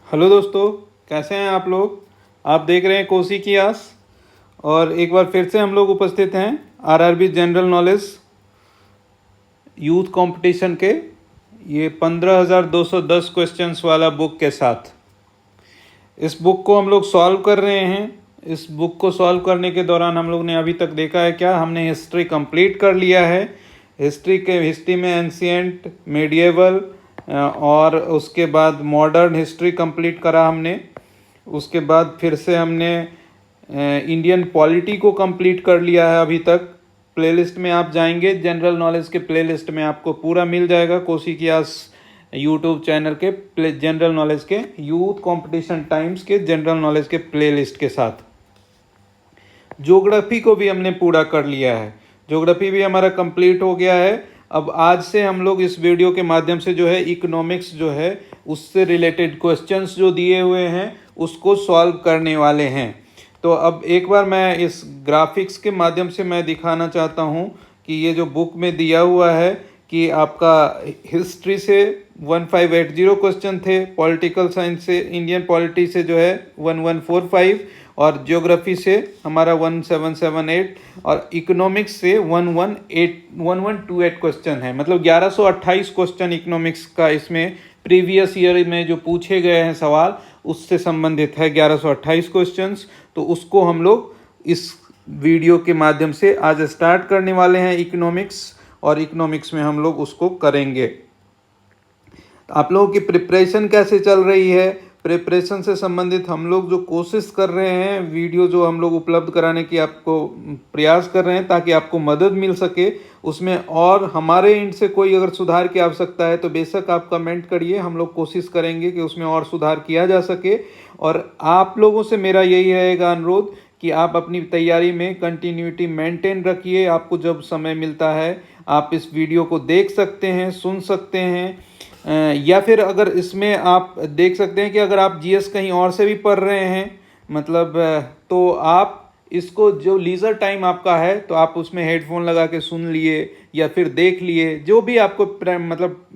Hello दोस्तों, कैसे हैं आप लोग। आप देख रहे हैं कोसी की आस और एक बार फिर से हम लोग उपस्थित हैं RRB general knowledge youth competition के ये 15,210 क्वेश्चंस वाला बुक के साथ। इस बुक को हम लोग सॉल्व कर रहे हैं। इस बुक को सॉल्व करने के दौरान हम लोग ने अभी तक देखा है क्या, हमने हिस्ट्री कंप्लीट कर लिया है। हिस्ट्री में एंशिएंट, मेडिएवल और उसके बाद मॉडर्न हिस्ट्री कंप्लीट करा हमने। उसके बाद फिर से हमने इंडियन पॉलिटी को कंप्लीट कर लिया है अभी तक। प्लेलिस्ट में आप जाएंगे, जनरल नॉलेज के प्लेलिस्ट में आपको पूरा मिल जाएगा कोसी की आस यूट्यूब चैनल के जनरल नॉलेज के यूथ कंपटीशन टाइम्स के जनरल नॉलेज के प्लेलिस्ट के साथ। ज्योग्राफी को भी हमने पूरा कर लिया है, ज्योग्राफी भी हमारा कंप्लीट हो गया है। अब आज से हम लोग इस वीडियो के माध्यम से जो है इकोनॉमिक्स जो है उससे रिलेटेड क्वेश्चंस जो दिए हुए हैं उसको सॉल्व करने वाले हैं। तो अब एक बार मैं इस ग्राफिक्स के माध्यम से मैं दिखाना चाहता हूँ कि ये जो बुक में दिया हुआ है कि आपका हिस्ट्री से 1580 क्वेश्चन थे, पॉलिटिकल साइंस से, इंडियन पॉलिटी से जो है 1145 और ज्योग्राफी से हमारा 1778 और इकोनॉमिक्स से 1128 क्वेश्चन है। मतलब 1128 क्वेश्चन इकोनॉमिक्स का इसमें प्रीवियस ईयर में जो पूछे गए हैं सवाल उससे संबंधित है 1128 क्वेश्चंस। तो उसको हम लोग इस वीडियो के माध्यम से आज स्टार्ट करने वाले हैं इकोनॉमिक्स, और इकोनॉमिक्स में हम लोग उसको करेंगे। आप लोगों की प्रिपरेशन कैसे चल रही है, प्रिपरेशन से संबंधित हम लोग जो कोशिश कर रहे हैं, वीडियो जो हम लोग उपलब्ध कराने की आपको प्रयास कर रहे हैं ताकि आपको मदद मिल सके उसमें। और हमारे एंड से कोई अगर सुधार की आवश्यकता है तो बेशक आप कमेंट करिए, हम लोग कोशिश करेंगे कि उसमें और सुधार किया जा सके। और आप लोगों से मेरा यही रहेगा अनुरोध कि आप अपनी तैयारी में कंटिन्यूटी मेंटेन रखिए। आपको जब समय मिलता है आप इस वीडियो को देख सकते हैं, सुन सकते हैं, या फिर अगर इसमें आप देख सकते हैं कि अगर आप जीएस कहीं और से भी पढ़ रहे हैं मतलब तो आप इसको जो लीजर टाइम आपका है तो आप उसमें हेडफोन लगा के सुन लिए या फिर देख लिए, जो भी आपको मतलब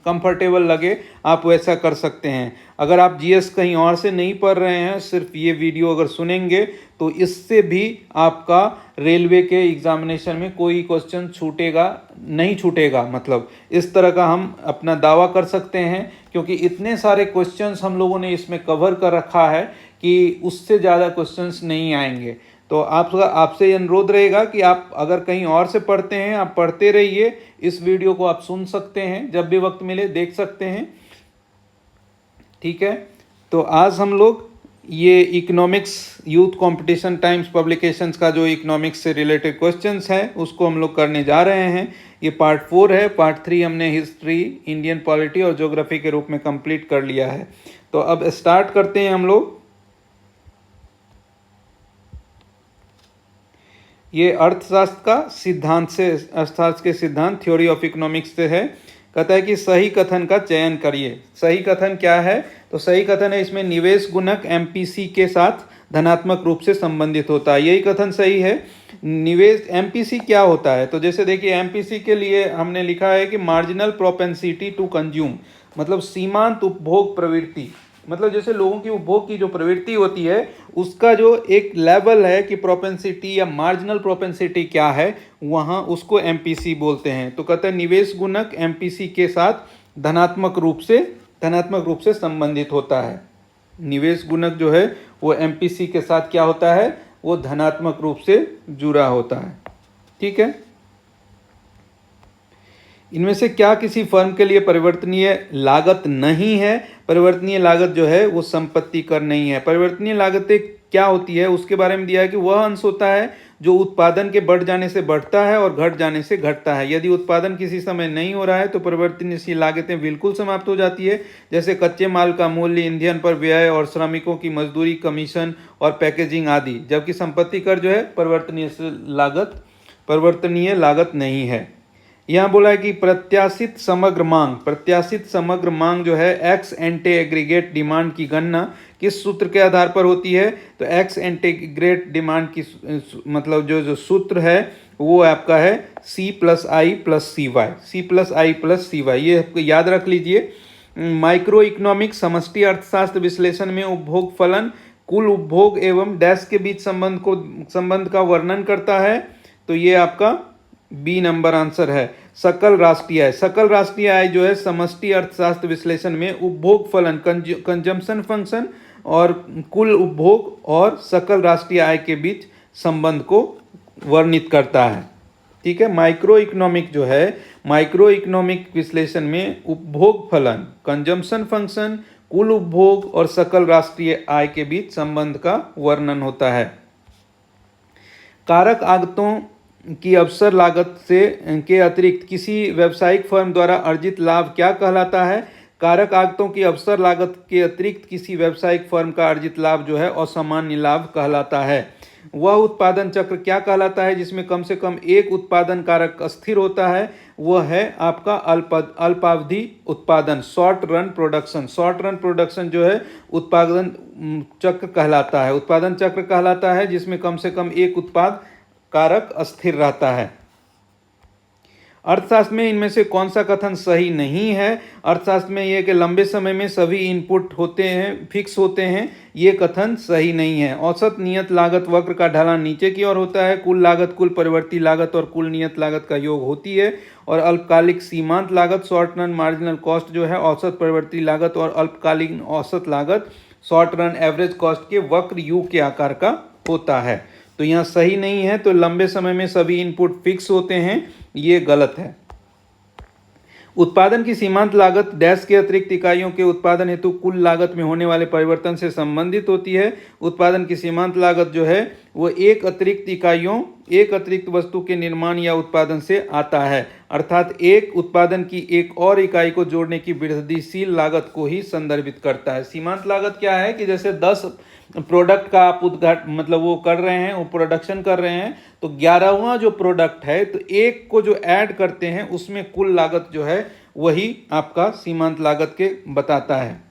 कंफर्टेबल लगे आप वैसा कर सकते हैं। अगर आप जीएस कहीं और से नहीं पढ़ रहे हैं, सिर्फ ये वीडियो अगर सुनेंगे तो इससे भी आपका रेलवे के एग्जामिनेशन में कोई क्वेश्चन नहीं छूटेगा। मतलब इस तरह का हम अपना दावा कर सकते हैं, क्योंकि इतने सारे क्वेश्चंस हम लोगों ने इसमें कवर कर रखा है कि उससे ज़्यादा क्वेश्चंस नहीं आएंगे। तो आपसे अनुरोध रहेगा कि आप अगर कहीं और से पढ़ते हैं आप पढ़ते रहिए, इस वीडियो को आप सुन सकते हैं, जब भी वक्त मिले देख सकते हैं, ठीक है। तो आज हम लोग ये economics youth competition times publications का जो इकोनॉमिक्स से रिलेटेड क्वेश्चंस है उसको हम लोग करने जा रहे हैं। ये पार्ट 4 है, पार्ट 3 हमने हिस्ट्री, इंडियन पॉलिटी और ज्योग्राफी के रूप में कंप्लीट कर लिया है। तो अब स्टार्ट करते हैं हम लोग। ये अर्थशास्त्र का सिद्धांत से, अर्थशास्त्र के सिद्धांत, थ्योरी ऑफ इकोनॉमिक्स से है। कहता है कि सही कथन का चयन करिए। सही कथन क्या है, तो सही कथन है इसमें निवेश गुणक एमपीसी के साथ धनात्मक रूप से संबंधित होता है, यही कथन सही है। निवेश एमपीसी क्या होता है, तो जैसे देखिए एमपीसी के लिए हमने लिखा है कि मार्जिनल प्रोपेंसिटी टू कंज्यूम, मतलब सीमांत उपभोग प्रवृत्ति। मतलब जैसे लोगों की उपभोग की जो प्रवृत्ति होती है उसका जो एक लेवल है कि प्रोपेंसिटी या मार्जिनल प्रोपेंसिटी क्या है, वहाँ उसको एमपीसी बोलते हैं। तो कहते हैं निवेश गुणक एमपीसी के साथ धनात्मक रूप से संबंधित होता है। निवेश गुणक जो है वो एमपीसी के साथ क्या होता है, वो धनात्मक रूप से जुड़ा होता है, ठीक है। इनमें से क्या किसी फर्म के लिए परिवर्तनीय लागत नहीं है। परिवर्तनीय लागत जो है वो संपत्ति कर नहीं है। परिवर्तनीय लागतें क्या होती है उसके बारे में दिया है कि वह अंश होता है जो उत्पादन के बढ़ जाने से बढ़ता है और घट जाने से घटता है। यदि उत्पादन किसी समय नहीं हो रहा है तो परिवर्तनीय लागतें बिल्कुल समाप्त हो जाती है, जैसे कच्चे माल का मूल्य, ईंधन पर व्यय और श्रमिकों की मजदूरी, कमीशन और पैकेजिंग आदि। जबकि संपत्ति कर जो है परिवर्तनीय लागत नहीं है। यहाँ बोला है कि प्रत्याशित समग्र मांग जो है एक्स एंटे एग्रीगेट डिमांड की गणना किस सूत्र के आधार पर होती है, तो एक्स एंटे एग्रीगेट डिमांड की मतलब जो सूत्र है वो आपका है C+I+CY। ये आपको याद रख लीजिए माइक्रो इकोनॉमिक्स समष्टि अर्थशास्त्र विश्लेषण में उपभोग फलन कुल उपभोग एवं डैश के बीच संबंध का वर्णन करता है, तो ये आपका बी नंबर आंसर है। सकल राष्ट्रीय आय जो है समष्टि अर्थशास्त्र विश्लेषण में उपभोग फलन कंजम्पशन फंक्शन और कुल उपभोग और सकल राष्ट्रीय आय के बीच संबंध को वर्णित करता है। ठीक है, माइक्रो इकोनॉमिक विश्लेषण में उपभोग फलन कंजम्पशन फंक्शन कुल उपभोग और सकल राष्ट्रीय आय के बीच संबंध का वर्णन होता है। कारक आगतों की अवसर लागत के अतिरिक्त किसी व्यावसायिक फर्म द्वारा अर्जित लाभ क्या कहलाता है? कारक आगतों की अवसर लागत के अतिरिक्त किसी व्यावसायिक फर्म का अर्जित लाभ जो है असामान्य लाभ कहलाता है। वह उत्पादन चक्र क्या कहलाता है जिसमें कम से कम एक उत्पादन कारक स्थिर होता है? वह है आपका अल्पावधि उत्पादन, शॉर्ट रन प्रोडक्शन जो है उत्पादन चक्र कहलाता है जिसमें कम से कम एक उत्पाद कारक स्थिर रहता है। अर्थशास्त्र में इनमें से कौन सा कथन सही नहीं है? अर्थशास्त्र में यह कि लंबे समय में सभी इनपुट फिक्स होते हैं, ये कथन सही नहीं है। औसत नियत लागत वक्र का ढलान नीचे की ओर होता है। कुल लागत कुल परिवर्ती लागत और कुल नियत लागत का योग होती है। और अल्पकालिक सीमांत लागत शॉर्ट रन मार्जिनल कॉस्ट जो है औसत परिवर्ती लागत और अल्पकालीन औसत लागत शॉर्ट रन एवरेज कॉस्ट के वक्र यू के आकार का होता है। तो यहाँ सही नहीं है, तो लंबे समय में सभी इनपुट फिक्स होते हैं, ये गलत है। उत्पादन की सीमांत लागत डैश के अतिरिक्त इकाइयों के उत्पादन हेतु कुल लागत में होने वाले परिवर्तन से संबंधित होती है। उत्पादन की सीमांत लागत जो है वो एक अतिरिक्त वस्तु के निर्माण या उत्पादन से आता है, अर्थात एक उत्पादन की एक और इकाई को जोड़ने की वृद्धिशील लागत को ही संदर्भित करता है। सीमांत लागत क्या है कि जैसे 10 प्रोडक्ट का आप वो कर रहे हैं, वो प्रोडक्शन कर रहे हैं, तो 11वां जो प्रोडक्ट है तो एक को जो ऐड करते हैं उसमें कुल लागत जो है वही आपका सीमांत लागत के बताता है।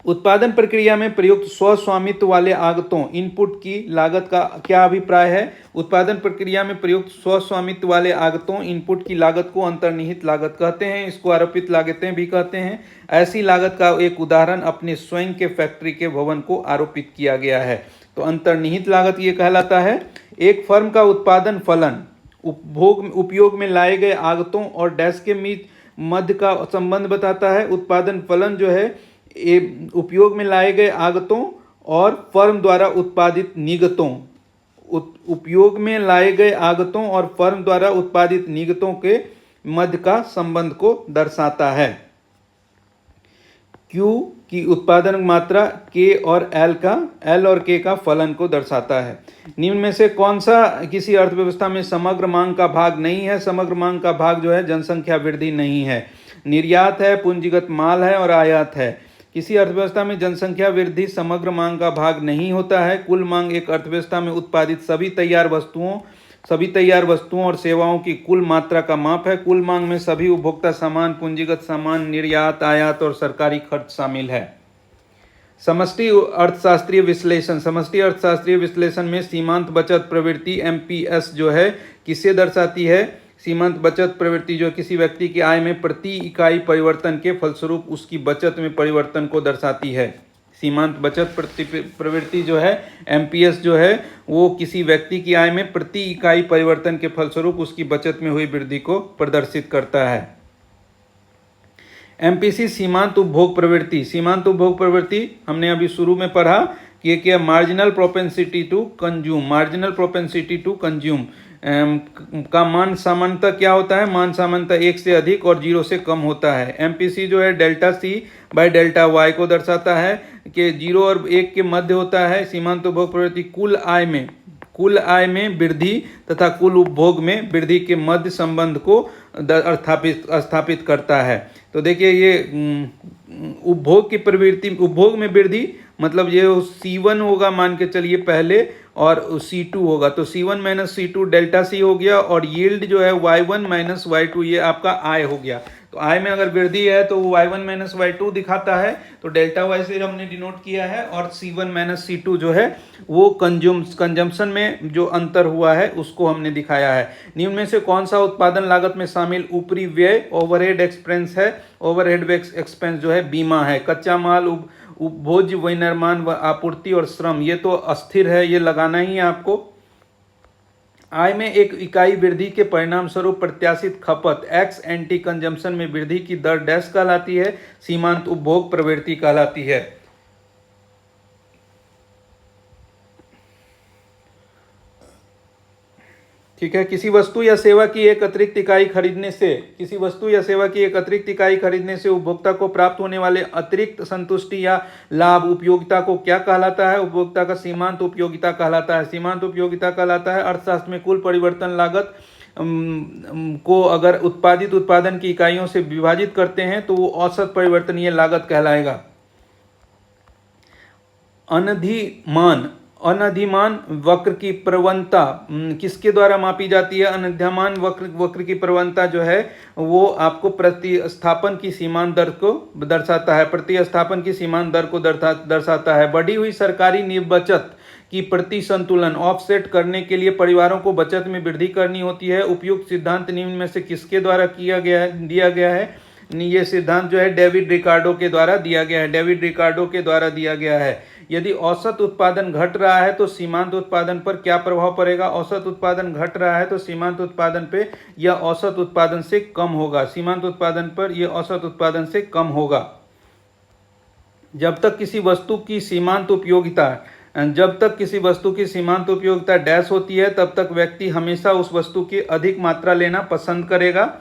उत्पादन प्रक्रिया में प्रयुक्त स्वस्वामित्व वाले आगतों इनपुट की लागत का क्या अभिप्राय है? उत्पादन प्रक्रिया में प्रयुक्त स्वस्वामित्व वाले आगतों इनपुट की लागत को अंतर्निहित लागत कहते हैं, इसको आरोपित लागतें भी कहते हैं। ऐसी लागत का एक उदाहरण अपने स्वयं के फैक्ट्री के भवन को आरोपित किया गया है, तो अंतर्निहित लागत ये कहलाता है। एक फर्म का उत्पादन फलन उपयोग में लाए गए आगतों और डैश के मध्य का संबंध बताता है। उत्पादन फलन जो है उपयोग में लाए गए आगतों और फर्म द्वारा उत्पादित निगतों के मध्य का संबंध को दर्शाता है। Q की उत्पादन मात्रा K और L और K का फलन को दर्शाता है। निम्न में से कौन सा किसी अर्थव्यवस्था में समग्र मांग का भाग नहीं है? समग्र मांग का भाग जो है जनसंख्या वृद्धि नहीं है, निर्यात है, पूंजीगत माल है और आयात है। किसी अर्थव्यवस्था में जनसंख्या वृद्धि समग्र मांग का भाग नहीं होता है। कुल मांग एक अर्थव्यवस्था में उत्पादित सभी तैयार वस्तुओं और सेवाओं की कुल मात्रा का माप है। कुल मांग में सभी उपभोक्ता सामान, पूंजीगत सामान, निर्यात, आयात और सरकारी खर्च शामिल है। समष्टि अर्थशास्त्रीय विश्लेषण में सीमांत बचत प्रवृत्ति MPS जो है किसे दर्शाती है? सीमांत बचत प्रवृत्ति जो किसी व्यक्ति की आय में प्रति इकाई परिवर्तन के फलस्वरूप उसकी बचत में परिवर्तन को दर्शाती है। सीमांत बचत प्रवृत्ति जो है MPS जो है वो किसी व्यक्ति की आय में प्रति इकाई परिवर्तन के फलस्वरूप उसकी बचत में हुई वृद्धि को प्रदर्शित करता है। MPC सीमांत उपभोग प्रवृत्ति हमने अभी शुरू में पढ़ा कि क्या मार्जिनल प्रोपेंसिटी टू कंज्यूम का मान सामान्यतः क्या होता है? मान सामान्यतः 1 से अधिक और 0 से कम होता है। MPC जो है delta C by delta Y को दर्शाता है कि 0 और 1 के मध्य होता है। सीमांत उपभोग प्रवृत्ति कुल आय में वृद्धि तथा कुल उपभोग में वृद्धि के मध्य संबंध को स्थापित करता है। तो देखिए ये उपभोग में वृद्धि मतलब ये C1 होगा मान के चलिए पहले और C2 होगा, तो C1 minus C2 delta C हो गया और यील्ड जो है Y1 माइनस Y2 ये आपका आय हो गया। तो आय में अगर वृद्धि है तो वो y1 माइनस y2 दिखाता है, तो डेल्टा वाई से हमने डिनोट किया है, और c1 माइनस c2 जो है वो कंजम्पशन में जो अंतर हुआ है उसको हमने दिखाया है। निम्न में से कौन सा उत्पादन लागत में शामिल ऊपरी व्यय ओवरहेड एक्सपेंस है? ओवरहेड एक्सपेंस जो है बीमा है। कच्चा माल, उपभोज्य विनिर्माण व आपूर्ति और श्रम, ये तो अस्थिर है, ये लगाना ही है आपको। आय में एक इकाई वृद्धि के परिणाम स्वरूप प्रत्याशित खपत एक्स एंटी कंजम्पशन में वृद्धि की दर डैश कहलाती है? सीमांत उपभोग प्रवृत्ति कहलाती है। ठीक है। किसी वस्तु या सेवा की एक अतिरिक्त इकाई खरीदने से उपभोक्ता को प्राप्त होने वाले अतिरिक्त संतुष्टि या लाभ उपयोगिता को क्या कहलाता है? उपभोक्ता का सीमांत उपयोगिता कहलाता है। सीमांत उपयोगिता कहलाता है अर्थशास्त्र में कुल परिवर्तन लागत को अगर उत्पादित उत्पादन की इकाइयों से विभाजित करते हैं तो वो औसत परिवर्तनीय लागत कहलाएगा। अनधिमान वक्र की प्रवणता किसके द्वारा मापी जाती है? अनधिमान वक्र की प्रवणता जो है वो आपको प्रतिस्थापन की सीमांत दर को दर्शाता है। प्रतिस्थापन की सीमांत दर को दर्शाता है। बढ़ी हुई सरकारी बचत की प्रति संतुलन ऑफसेट करने के लिए परिवारों को बचत में वृद्धि करनी होती है। उपयुक्त सिद्धांत निम्न में से किसके द्वारा दिया गया है? ये सिद्धांत जो है डेविड रिकार्डो के द्वारा दिया गया है। यदि औसत उत्पादन घट रहा है तो सीमांत उत्पादन पर क्या प्रभाव पड़ेगा? औसत उत्पादन घट रहा है तो सीमांत उत्पादन पे यह औसत उत्पादन से कम होगा। सीमांत उत्पादन पर यह औसत उत्पादन से कम होगा। जब तक किसी वस्तु की सीमांत उपयोगिता डैश होती है तब तक व्यक्ति हमेशा उस वस्तु की अधिक मात्रा लेना पसंद करेगा।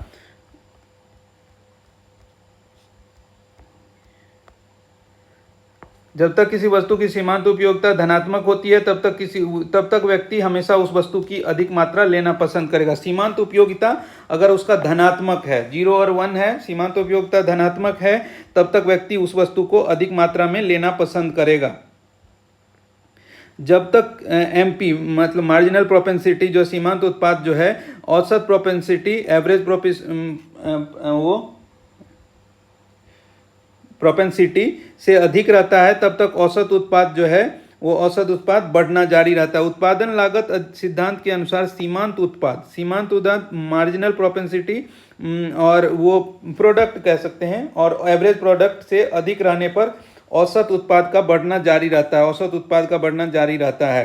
जब तक किसी वस्तु की सीमांत उपयोगिता धनात्मक होती है तब तक व्यक्ति हमेशा उस वस्तु की अधिक मात्रा लेना पसंद करेगा। सीमांत उपयोगिता अगर उसका धनात्मक है, 0 और 1 है, सीमांत उपयोगिता धनात्मक है, तब तक व्यक्ति उस वस्तु को अधिक मात्रा में लेना पसंद करेगा। जब तक MP मतलब मार्जिनल प्रोपेंसिटी जो सीमांत उत्पाद जो है औसत प्रोपेंसिटी प्रोपेंसिटी से अधिक रहता है तब तक औसत उत्पाद जो है वो औसत उत्पाद बढ़ना जारी रहता है। उत्पादन लागत सिद्धांत के अनुसार सीमांत उत्पाद मार्जिनल प्रोपेंसिटी और वो प्रोडक्ट कह सकते हैं, और एवरेज प्रोडक्ट से अधिक रहने पर औसत उत्पाद का बढ़ना जारी रहता है।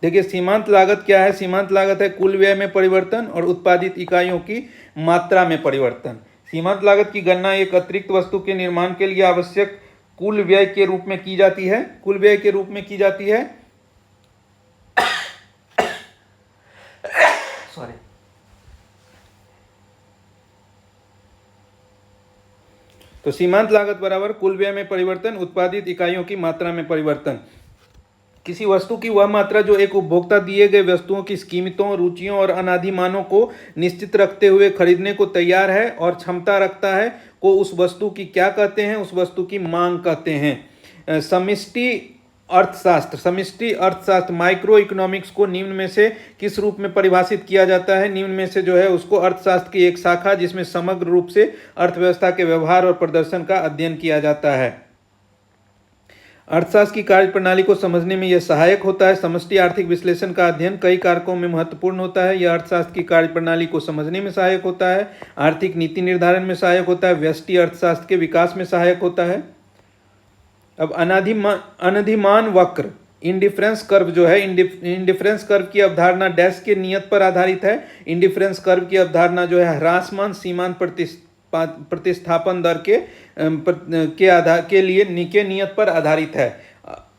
देखिए सीमांत लागत क्या है? सीमांत लागत है कुल व्यय में परिवर्तन और उत्पादित इकाइयों की मात्रा में परिवर्तन। सीमांत लागत की गणना एक अतिरिक्त वस्तु के निर्माण के लिए आवश्यक कुल व्यय के रूप में की जाती है। तो सीमांत लागत बराबर कुल व्यय में परिवर्तन, उत्पादित इकाइयों की मात्रा में परिवर्तन। किसी वस्तु की वह मात्रा जो एक उपभोक्ता दिए गए वस्तुओं की कीमतों, रुचियों और अनादिमानों को निश्चित रखते हुए खरीदने को तैयार है और क्षमता रखता है को उस वस्तु की क्या कहते हैं? उस वस्तु की मांग कहते हैं। समष्टि अर्थशास्त्र माइक्रो इकोनॉमिक्स को निम्न में से किस रूप में परिभाषित किया जाता है? निम्न में से जो है उसको अर्थशास्त्र की एक शाखा जिसमें समग्र रूप से अर्थव्यवस्था के व्यवहार और प्रदर्शन का अध्ययन किया जाता है। अर्थशास्त्र की कार्यप्रणाली को समझने में यह सहायक होता है। समष्टि आर्थिक विश्लेषण का अध्ययन कई कारकों में महत्वपूर्ण होता है। यह अर्थशास्त्र की कार्यप्रणाली को समझने में सहायक होता है, आर्थिक नीति निर्धारण में सहायक होता है, व्यष्टि अर्थशास्त्र के विकास में सहायक होता है। अब अनधिमान वक्र इंडिफरेंस कर्व जो है, इंडिफरेंस कर्व की अवधारणा डैश के नियत पर आधारित है। इंडिफरेंस कर्व की अवधारणा जो है ह्रासमान सीमांत प्रतिस्थापन दर के लिए नियत पर आधारित है।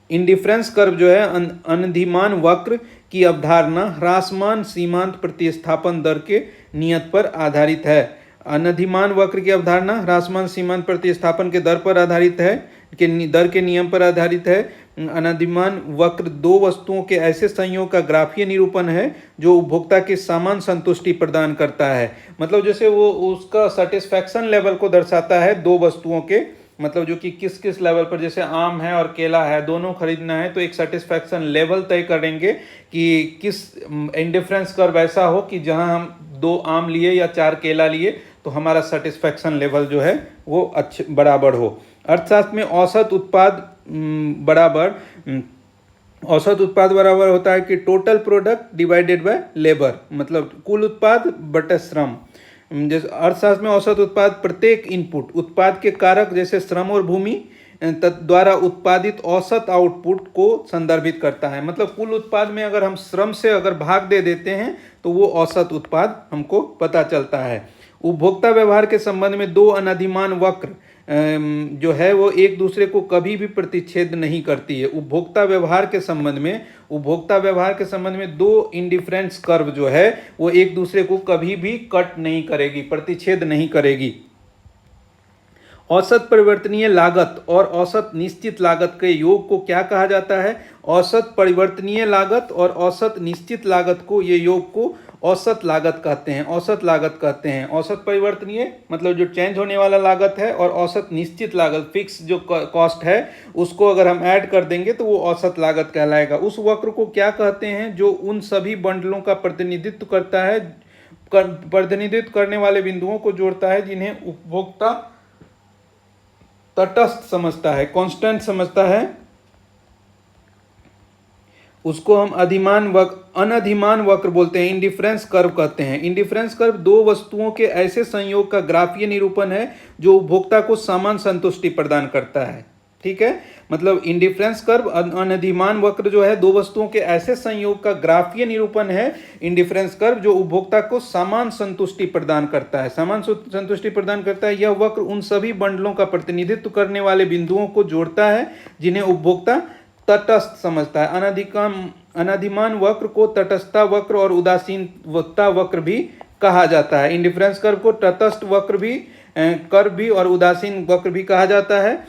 इंडिफरेंस कर्व जो है अनधिमान वक्र की अवधारणा ह्रासमान सीमांत प्रतिस्थापन दर के नियत पर आधारित है। अनधिमान वक्र की अवधारणा ह्रासमान सीमांत प्रतिस्थापन के दर पर आधारित है, दर के नियम पर आधारित है। अनधिमान वक्र दो वस्तुओं के ऐसे संयोग का ग्राफीय निरूपण है जो उपभोक्ता की समान संतुष्टि प्रदान करता है। मतलब जैसे वो उसका सेटिस्फैक्शन लेवल को दर्शाता है दो वस्तुओं के मतलब जो कि किस किस लेवल पर, जैसे आम है और केला है, दोनों खरीदना है तो एक सेटिस्फैक्शन लेवल तय करेंगे कि किस इंडिफरेंस कर्व ऐसा हो कि जहां हम 2 आम लिए या 4 केला लिए तो हमारा सेटिस्फैक्शन लेवल जो है वो अच्छे बराबर हो। अर्थशास्त्र में औसत उत्पाद बराबर होता है कि total product divided by labour, मतलब कुल उत्पाद बटे श्रम। जैसे अर्थशास्त्र में औसत उत्पाद प्रत्येक इनपुट उत्पाद के कारक जैसे श्रम और भूमि द्वारा उत्पादित औसत आउटपुट को संदर्भित करता है। मतलब कुल उत्पाद में अगर हम श्रम से अगर भाग दे देते हैं तो वो औसत उत्पाद हमको पता चलता है। उपभोक्ता व्यवहार के संबंध में 2 अनधिमान वक्र जो है वो एक दूसरे को कभी भी प्रतिच्छेद नहीं करती है। उपभोक्ता व्यवहार के संबंध में 2 इंडिफरेंस कर्व जो है वो एक दूसरे को कभी भी कट नहीं करेगी, प्रतिच्छेद नहीं करेगी। औसत परिवर्तनीय लागत और औसत निश्चित लागत के योग को क्या कहा जाता है? औसत परिवर्तनीय लागत और औसत निश्चित लागत को, ये योग को औसत लागत कहते हैं। औसत परिवर्तनीय मतलब जो चेंज होने वाला लागत है, और औसत निश्चित लागत फिक्स जो कॉस्ट है उसको अगर हम ऐड कर देंगे तो वो औसत लागत कहलाएगा। उस वक्र को क्या कहते हैं जो उन सभी बंडलों का प्रतिनिधित्व करने वाले बिंदुओं को जोड़ता है जिन्हें उपभोक्ता तटस्थ समझता है, कांस्टेंट समझता है, उसको हम अनधिमान वक्र बोलते हैं, इंडिफरेंस कर्व कहते हैं। इंडिफरेंस कर्व 2 वस्तुओं के ऐसे संयोग का ग्राफीय निरूपण है जो उपभोक्ता को समान संतुष्टि प्रदान करता है। ठीक है, मतलब इंडिफरेंस कर्व अनधिमान वक्र जो है 2 वस्तुओं के ऐसे संयोग का ग्राफीय निरूपण है, इंडिफरेंस कर्व, जो उपभोक्ता को समान संतुष्टि प्रदान करता है। यह वक्र उन सभी बंडलों का प्रतिनिधित्व करने वाले बिंदुओं को जोड़ता है जिन्हें उपभोक्ता तटस्थ समझता है। अनधिमान वक्र को तटस्थता वक्र और उदासीनता वक्र भी कहा जाता है। इंडिफरेंस कर्व को तटस्थ वक्र भी और उदासीन वक्र भी कहा जाता है।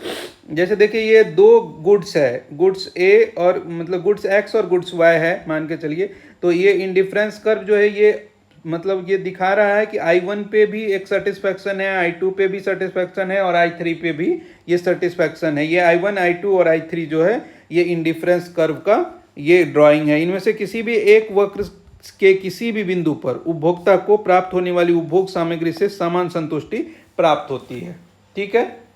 जैसे देखिए ये 2 गुड्स है, गुड्स ए और मतलब गुड्स एक्स और गुड्स वाई है मान के चलिए, तो ये इंडिफरेंस कर्व जो है ये मतलब ये दिखा रहा है कि I1 पे भी एक सेटिस्फैक्शन है, I2 पे भी सेटिस्फैक्शन है और I3 पे भी ये सेटिस्फैक्शन है। ये I1, I2 और I3 जो है ये इंडिफरेंस कर्व का ये ड्राइंग है। इनमें से किसी भी एक वक्र के किसी भी बिंदु पर उपभोक्ता को प्राप्त होने वाली उपभोग सामग्री से समान संतुष्टि प्राप्त होती है। ठीक है,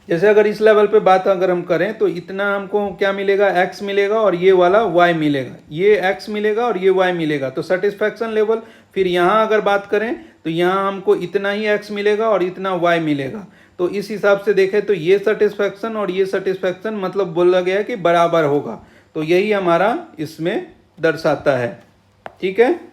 जैसे अगर इस लेवल पे बात अगर हम करें तो इतना हमको क्या मिलेगा, x मिलेगा और ये वाला y मिलेगा, ये x मिलेगा और ये y मिलेगा, तो सेटिस्फैक्शन लेवल। फिर यहाँ अगर बात करें तो यहाँ हमको इतना ही x मिलेगा और इतना y मिलेगा, तो इस हिसाब से देखें तो ये सेटिस्फैक्शन और ये सेटिस्फैक्शन मतलब बोला गया है कि बराबर होगा, तो यही हमारा इसमें दर्शाता है। ठीक है,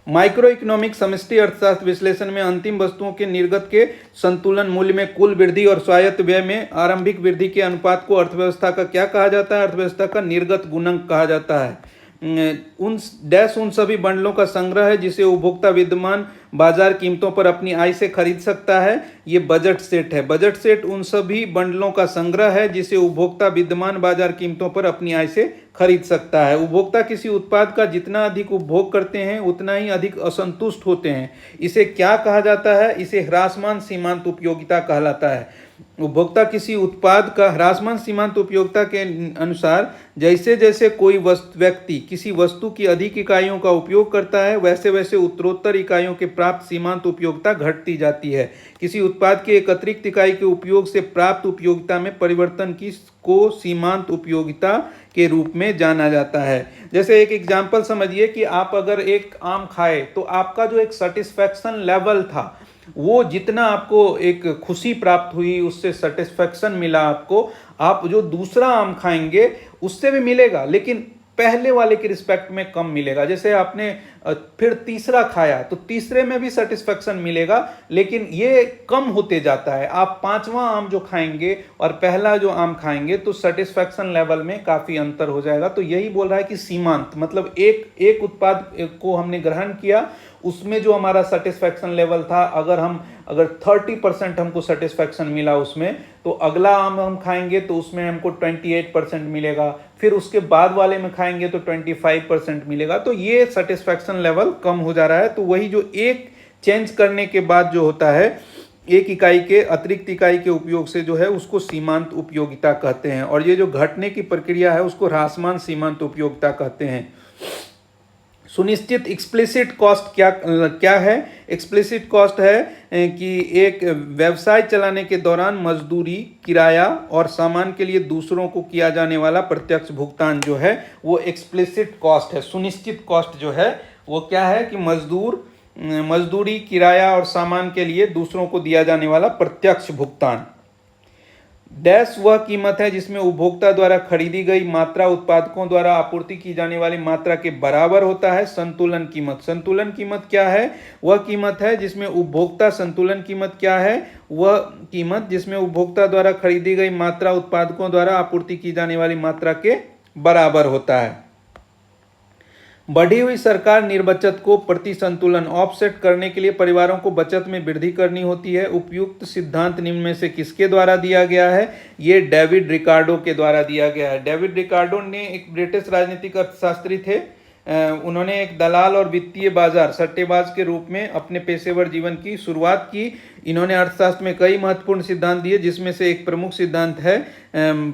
माइक्रो इकोनॉमिक समष्टि अर्थशास्त्र विश्लेषण में अंतिम वस्तुओं के निर्गत के संतुलन मूल्य में कुल वृद्धि और स्वायत्त व्यय में आरंभिक वृद्धि के अनुपात को अर्थव्यवस्था का क्या कहा जाता है? अर्थव्यवस्था का निर्गत गुणक कहा जाता है। उन सभी बंडलों का संग्रह है जिसे उपभोक्ता विद्यमान बाजार कीमतों पर अपनी आय से खरीद सकता है। ये बजट सेट है। बजट सेट उन सभी बंडलों का संग्रह है जिसे उपभोक्ता विद्यमान बाजार कीमतों पर अपनी आय से खरीद सकता है। उपभोक्ता किसी उत्पाद का जितना अधिक उपभोग करते हैं उतना ही अधिक असंतुष्ट होते हैं। इसे क्या कहा जाता है? इसे ह्रासमान सीमांत उपयोगिता कहलाता है। उपभोक्ता किसी उत्पाद का ह्रासमान सीमांत उपयोगिता के अनुसार जैसे जैसे कोई व्यक्ति किसी वस्तु की अधिक इकाइयों का उपयोग करता है वैसे वैसे उत्तरोत्तर इकाइयों के प्राप्त सीमांत उपयोगिता घटती जाती है। किसी उत्पाद की एक अतिरिक्त इकाई के उपयोग से प्राप्त उपयोगिता में परिवर्तन को सीमांत उपयोगिता के रूप में जाना जाता है। जैसे एक एग्जाम्पल समझिए कि आप अगर एक आम खाए तो आपका जो एक सेटिस्फैक्शन लेवल था वो जितना आपको एक खुशी प्राप्त हुई, उससे सेटिस्फैक्शन मिला आपको, आप जो दूसरा आम खाएंगे उससे भी मिलेगा लेकिन पहले वाले के रिस्पेक्ट में कम मिलेगा। जैसे आपने फिर तीसरा खाया तो तीसरे में भी सेटिस्फैक्शन मिलेगा लेकिन ये कम होते जाता है। आप 5वां आम जो खाएंगे और पहला जो आम खाएंगे तो सेटिस्फैक्शन लेवल में काफ़ी अंतर हो जाएगा। तो यही बोल रहा है कि सीमांत मतलब एक उत्पाद को हमने ग्रहण किया, उसमें जो हमारा सेटिस्फैक्शन लेवल था अगर 30% हमको सेटिस्फैक्शन मिला उसमें, तो अगला आम हम खाएंगे तो उसमें हमको 28% मिलेगा, फिर उसके बाद वाले में खाएंगे तो 25% मिलेगा। तो ये सेटिस्फैक्शन लेवल कम हो जा रहा है। तो वही जो एक चेंज करने के बाद जो होता है एक इकाई के अतिरिक्त इकाई के उपयोग से जो है उसको सीमांत उपयोगिता कहते हैं, और ये जो घटने की प्रक्रिया है उसको ह्रासमान सीमांत उपयोगिता कहते हैं। सुनिश्चित एक्सप्लिसिट कॉस्ट क्या है? एक्सप्लिसिट कॉस्ट है कि एक व्यवसाय चलाने के दौरान मजदूरी, किराया और सामान के लिए दूसरों को किया जाने वाला प्रत्यक्ष भुगतान जो है वो एक्सप्लिसिट कॉस्ट है। सुनिश्चित कॉस्ट जो है वो क्या है कि मजदूरी, किराया और सामान के लिए दूसरों को दिया जाने वाला प्रत्यक्ष भुगतान। डैश वह कीमत है जिसमें उपभोक्ता द्वारा खरीदी गई मात्रा उत्पादकों द्वारा आपूर्ति की जाने वाली मात्रा के बराबर होता है। संतुलन कीमत। संतुलन कीमत क्या है? वह कीमत है जिसमें उपभोक्ता संतुलन कीमत क्या है? वह कीमत जिसमें उपभोक्ता द्वारा खरीदी गई मात्रा उत्पादकों द्वारा आपूर्ति की जाने वाली मात्रा के बराबर होता है। बढ़ी हुई सरकार निर्बचत को प्रति संतुलन ऑफसेट करने के लिए परिवारों को बचत में वृद्धि करनी होती है। उपयुक्त सिद्धांत निम्न में से किसके द्वारा दिया गया है? ये डेविड रिकार्डो के द्वारा दिया गया है। डेविड रिकार्डो ने एक ब्रिटिश राजनीतिक अर्थशास्त्री थे। उन्होंने एक दलाल और वित्तीय बाजार सट्टेबाज के रूप में अपने पेशेवर जीवन की शुरुआत की। इन्होंने अर्थशास्त्र में कई महत्वपूर्ण सिद्धांत दिए, जिसमें से एक प्रमुख सिद्धांत है।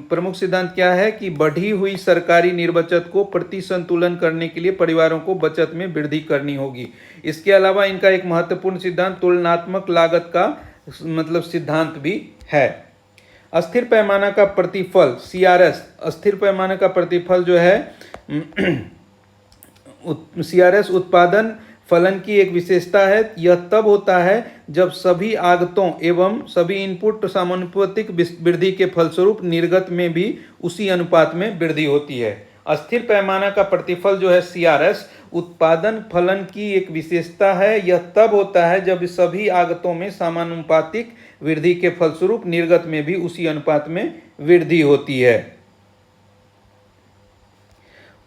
प्रमुख सिद्धांत क्या है कि बढ़ी हुई सरकारी निर्बचत को प्रति संतुलन करने के लिए परिवारों को बचत में वृद्धि करनी होगी। इसके अलावा इनका एक महत्वपूर्ण सिद्धांत तुलनात्मक लागत का मतलब सिद्धांत भी है। अस्थिर पैमाना का प्रतिफल CRS, अस्थिर पैमाना का प्रतिफल जो है CRS उत्पादन फलन की एक विशेषता है। यह तब होता है जब सभी आगतों एवं सभी इनपुट समानुपातिक वृद्धि के फलस्वरूप निर्गत में भी उसी अनुपात में वृद्धि होती है। अस्थिर पैमाना का प्रतिफल जो है CRS उत्पादन फलन की एक विशेषता है। यह तब होता है जब सभी आगतों में समानुपातिक वृद्धि के फलस्वरूप निर्गत में भी उसी अनुपात में वृद्धि होती है।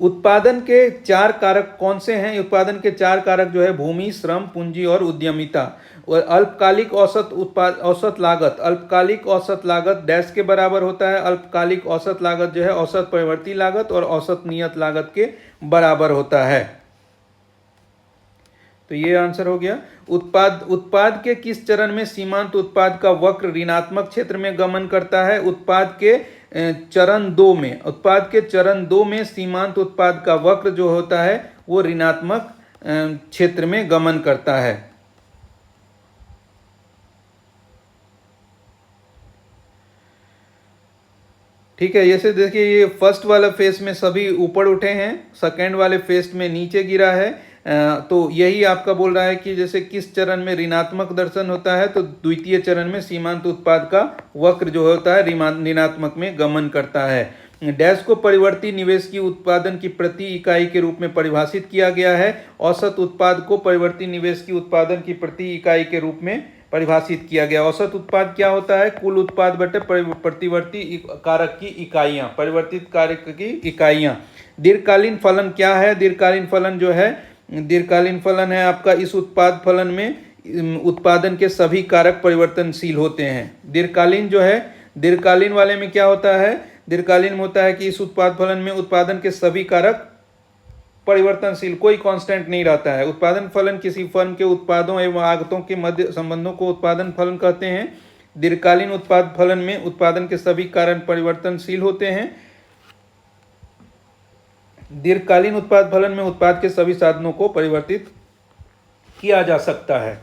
उत्पादन के 4 कारक कौन से हैं? उत्पादन के 4 कारक जो है भूमि, श्रम, पूंजी और उद्यमिता। और अल्पकालिक औसत लागत, अल्पकालिक औसत लागत डैश के बराबर होता है। अल्पकालिक औसत लागत जो है औसत परिवर्ती लागत और औसत नियत लागत के बराबर होता है। तो ये आंसर हो गया। उत्पाद के किस चरण में सीमांत उत्पाद का वक्र ऋणात्मक क्षेत्र में गमन करता है? उत्पाद के चरण 2 में, उत्पाद के चरण 2 में सीमांत उत्पाद का वक्र जो होता है वो ऋणात्मक क्षेत्र में गमन करता है। ठीक है, जैसे देखिए ये फर्स्ट वाला फेस में सभी ऊपर उठे हैं, सेकेंड वाले फेस में नीचे गिरा है। तो यही आपका बोल रहा है कि जैसे किस चरण में ऋणात्मक दर्शन होता है, तो द्वितीय चरण में सीमांत उत्पाद का वक्र जो होता है ऋणात्मक में गमन करता है। डैश को परिवर्ती निवेश की उत्पादन की प्रति इकाई के रूप में परिभाषित किया गया है। औसत उत्पाद को परिवर्ती निवेश की उत्पादन की प्रति इकाई के रूप में परिभाषित किया गया। औसत उत्पाद क्या होता है? कुल उत्पाद बटे प्रतिवर्ती कारक की इकाइयां, परिवर्तित कारक की इकाइयां। दीर्घकालीन फलन क्या है? दीर्घकालीन फलन जो है, दीर्घकालीन फलन है आपका इस उत्पाद फलन में उत्पादन के सभी कारक परिवर्तनशील होते हैं। दीर्घकालीन जो है, दीर्घकालीन वाले में क्या होता है? दीर्घकालीन में होता है कि इस उत्पाद फलन में उत्पादन के सभी कारक परिवर्तनशील, कोई कांस्टेंट नहीं रहता है। उत्पादन फलन किसी फर्म के उत्पादों एवं आगतों के मध्य संबंधों को उत्पादन फलन कहते हैं। दीर्घकालीन उत्पाद फलन में उत्पादन के सभी कारक परिवर्तनशील होते हैं। दीर्घकालीन उत्पाद फलन में उत्पाद के सभी साधनों को परिवर्तित किया जा सकता है।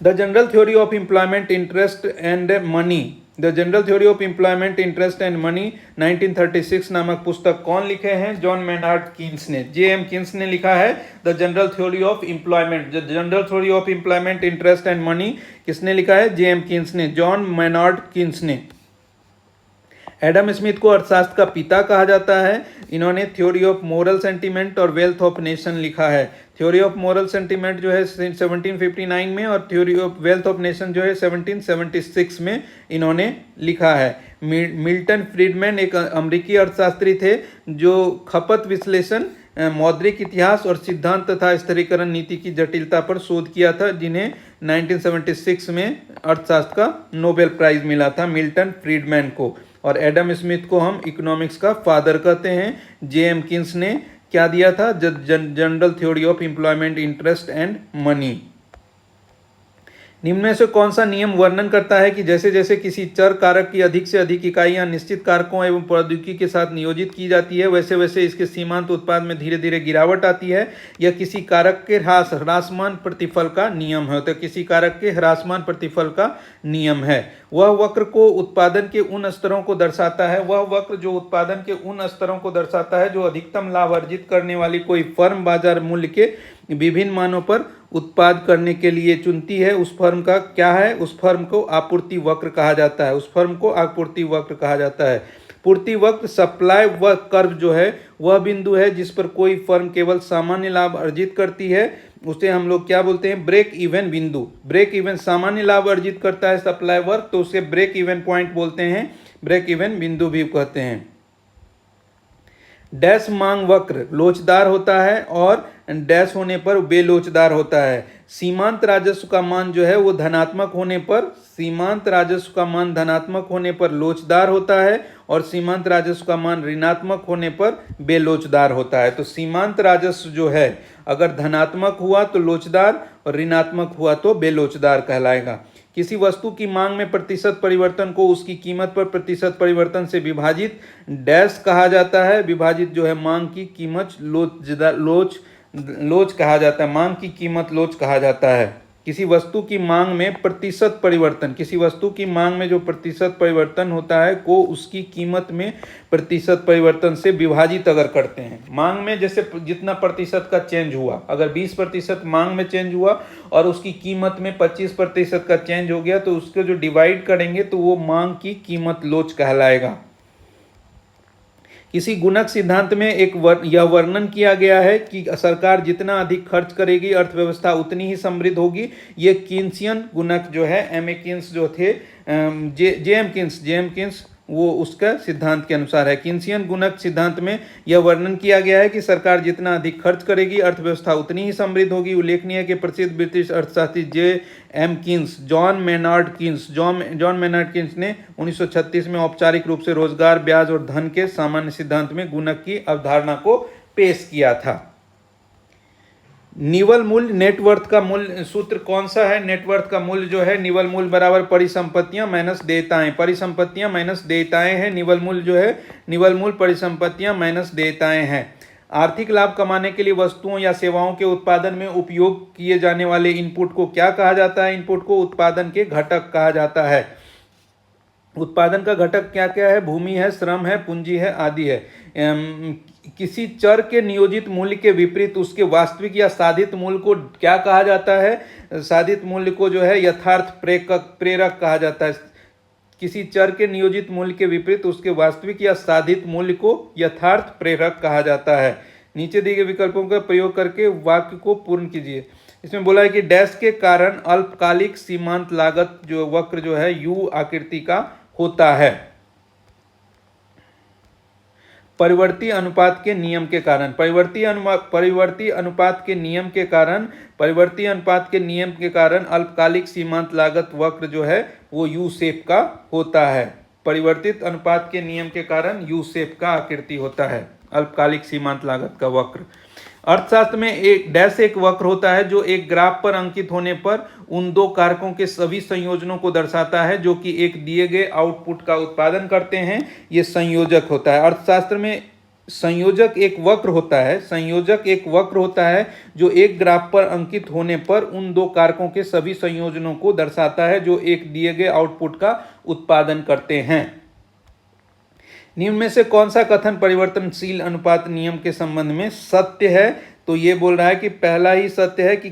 The general theory of employment interest and money, the general theory of employment interest and money 1936 नामक पुस्तक कौन लिखे हैं? जॉन मेनार्ड कीन्स ने, J.M. कीन्स ने लिखा है the general theory of employment. The general theory of employment interest and money किसने लिखा है? J.M. कीन्स ने, जॉन मेनार्ड कीन्स ने। एडम स्मिथ को अर्थशास्त्र का पिता कहा जाता है। इन्होंने थ्योरी ऑफ मोरल सेंटिमेंट और वेल्थ ऑफ नेशन लिखा है। थ्योरी ऑफ मोरल सेंटिमेंट जो है 1759 में और theory of wealth of nation जो है 1776 में इन्होंने लिखा है। मिल्टन फ्रीडमैन एक अमेरिकी अर्थशास्त्री थे जो खपत विश्लेषण, मौद्रिक इतिहास और सिद्धांत तथा स्थिरीकरण नीति की जटिलता पर शोध किया था, जिन्हें 1976 में अर्थशास्त्र का नोबेल प्राइज मिला था मिल्टन फ्रीडमैन को। और एडम स्मिथ को हम इकोनॉमिक्स का फादर कहते हैं। J.M. कीन्स ने क्या दिया था? General theory of employment interest and money. निम्न में से कौन सा नियम वर्णन करता है कि जैसे जैसे किसी चर कारक की अधिक से अधिक इकाइयां निश्चित कारकों एवं प्रौद्योगिकी के साथ नियोजित की जाती है वैसे वैसे इसके सीमांत उत्पाद में धीरे धीरे गिरावट आती है। यह किसी कारक के ह्रासमान प्रतिफल का नियम है। तो किसी कारक के ह्रासमान प्रतिफल का नियम है। वह वक्र को उत्पादन के उन स्तरों को दर्शाता है, वह वक्र जो उत्पादन के उन स्तरों को दर्शाता है जो अधिकतम लाभ अर्जित करने वाली कोई फर्म बाजार मूल्य के विभिन्न मानों पर उत्पाद करने के लिए चुनती है। उस फर्म का क्या है? उस फर्म को आपूर्ति वक्र कहा जाता है। उस फर्म को आपूर्ति वक्र कहा जाता है। पूर्ति वक्र सप्लाई वक्र कर्व जो है वह बिंदु है जिस पर कोई फर्म केवल सामान्य लाभ अर्जित करती है, उसे हम लोग क्या बोलते हैं? ब्रेक इवन बिंदु। ब्रेक इवन सामान्य लाभ अर्जित करता है सप्लाई वर्क, तो उसे ब्रेक इवन पॉइंट बोलते हैं, ब्रेक इवन बिंदु भी कहते हैं। डैश मांग वक्र लोचदार होता है और डैश होने पर बेलोचदार होता है। सीमांत राजस्व का मान जो है वो धनात्मक होने पर, सीमांत राजस्व का मान धनात्मक होने पर लोचदार होता है और सीमांत राजस्व का मान ऋणात्मक होने पर बेलोचदार होता है। तो सीमांत राजस्व जो है अगर धनात्मक हुआ तो लोचदार और ऋणात्मक हुआ तो बेलोचदार कहलाएगा। किसी वस्तु की मांग में प्रतिशत परिवर्तन को उसकी कीमत पर प्रतिशत परिवर्तन से विभाजित डैश कहा जाता है। विभाजित जो है मांग की कीमत लोच कहा जाता है। मांग की कीमत लोच कहा जाता है। किसी वस्तु की मांग में प्रतिशत परिवर्तन, किसी वस्तु की मांग में जो प्रतिशत परिवर्तन होता है को उसकी कीमत में प्रतिशत परिवर्तन से विभाजित अगर करते हैं, मांग में जैसे जितना प्रतिशत का चेंज हुआ, अगर 20% मांग में चेंज हुआ और उसकी कीमत में 25% का चेंज हो गया तो उसको जो डिवाइड करेंगे तो वो मांग की कीमत लोच कहलाएगा। किसी गुणक सिद्धांत में यह वर्णन किया गया है कि सरकार जितना अधिक खर्च करेगी अर्थव्यवस्था उतनी ही समृद्ध होगी। ये कीन्सियन गुणक जो है, एम ए कीन्स जो थे, जे एम कीन्स वो उसका सिद्धांत के अनुसार है। कीन्सियन गुणक सिद्धांत में यह वर्णन किया गया है कि सरकार जितना अधिक खर्च करेगी अर्थव्यवस्था उतनी ही समृद्ध होगी। उल्लेखनीय है कि प्रसिद्ध ब्रिटिश अर्थशास्त्री जॉन मेनार्ड कीन्स ने 1936 में औपचारिक रूप से रोजगार, ब्याज और धन के सामान्य सिद्धांत में गुणक की अवधारणा को पेश किया था। निवल मूल्य, नेटवर्थ का मूल्य सूत्र कौन सा है? नेटवर्थ का मूल्य जो है निवल मूल्य बराबर परिसंपत्तियां माइनस देयताएं। परिसंपत्तियां माइनस देयताएं हैं। निवल मूल्य जो है, निवल मूल्य परिसंपत्तियां माइनस देयताएं हैं। आर्थिक लाभ कमाने के लिए वस्तुओं या सेवाओं के उत्पादन में उपयोग किए जाने वाले इनपुट को क्या कहा जाता है? इनपुट को उत्पादन के घटक कहा जाता है। उत्पादन का घटक क्या क्या है? भूमि है, श्रम है, पूंजी है, आदि है। किसी चर के नियोजित मूल्य के विपरीत उसके वास्तविक या साधित मूल्य को क्या कहा जाता है? साधित मूल्य को जो है यथार्थ प्रेरक कहा जाता है। किसी चर के नियोजित मूल्य के विपरीत उसके वास्तविक या साधित मूल्य को यथार्थ प्रेरक कहा जाता है। नीचे दिए गए विकल्पों का प्रयोग करके वाक्य को पूर्ण कीजिए। इसमें बोला है कि डैश के कारण अल्पकालिक सीमांत लागत जो वक्र जो है यू आकृति का होता है। परिवर्ती अनुपात के नियम के कारण, परिवर्ती अनुपात के नियम के कारण अल्पकालिक सीमांत लागत वक्र जो है वो यू शेप का होता है। परिवर्तित अनुपात के नियम के कारण यू शेप का आकृति होता है अल्पकालिक सीमांत लागत का वक्र। अर्थशास्त्र में एक डैश एक वक्र होता है जो एक ग्राफ पर अंकित होने पर उन दो कारकों के सभी संयोजनों को दर्शाता है जो कि एक दिए गए आउटपुट का उत्पादन करते हैं। ये संयोजक होता है। अर्थशास्त्र में संयोजक एक वक्र होता है, संयोजक एक वक्र होता है जो एक ग्राफ पर अंकित होने पर उन दो कारकों के सभी संयोजनों को दर्शाता है जो एक दिए गए आउटपुट का उत्पादन करते हैं। निम्न में से कौन सा कथन परिवर्तनशील अनुपात नियम के संबंध में सत्य है? तो ये बोल रहा है कि पहला ही सत्य है कि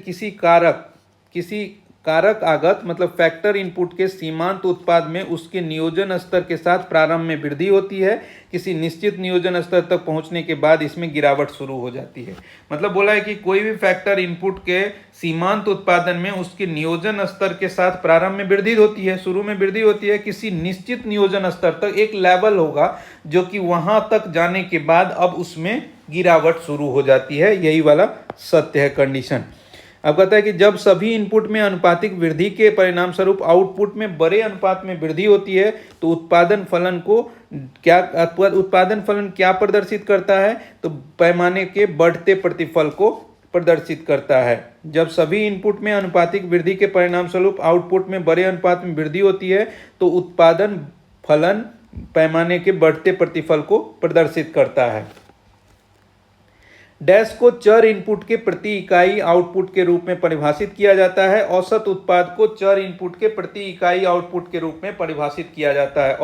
किसी कारक आगत मतलब फैक्टर इनपुट के सीमांत उत्पाद में उसके नियोजन स्तर के साथ प्रारंभ में वृद्धि होती है। किसी निश्चित नियोजन स्तर तक पहुंचने के बाद इसमें गिरावट शुरू हो जाती है। मतलब बोला है कि कोई भी फैक्टर इनपुट के सीमांत उत्पादन में उसके नियोजन स्तर के साथ प्रारंभ में वृद्धि होती है, शुरू में वृद्धि होती है। किसी निश्चित नियोजन स्तर तक एक लेवल होगा जो कि वहां तक जाने के बाद अब उसमें गिरावट शुरू हो जाती है। यही वाला सत्य है कंडीशन। अब कहता है कि जब सभी इनपुट में अनुपातिक वृद्धि के परिणाम स्वरूप आउटपुट में बड़े अनुपात में वृद्धि होती है तो उत्पादन फलन क्या प्रदर्शित करता है? तो पैमाने के बढ़ते प्रतिफल को प्रदर्शित करता है। जब सभी इनपुट में अनुपातिक वृद्धि के परिणाम स्वरूप आउटपुट में बड़े अनुपात में वृद्धि होती है तो उत्पादन फलन पैमाने के बढ़ते प्रतिफल को प्रदर्शित करता है। डैश को चर इनपुट के प्रति इकाई आउटपुट के रूप में परिभाषित किया जाता है। औसत उत्पाद को चर इनपुट के प्रति इकाई आउटपुट के रूप में परिभाषित किया जाता है।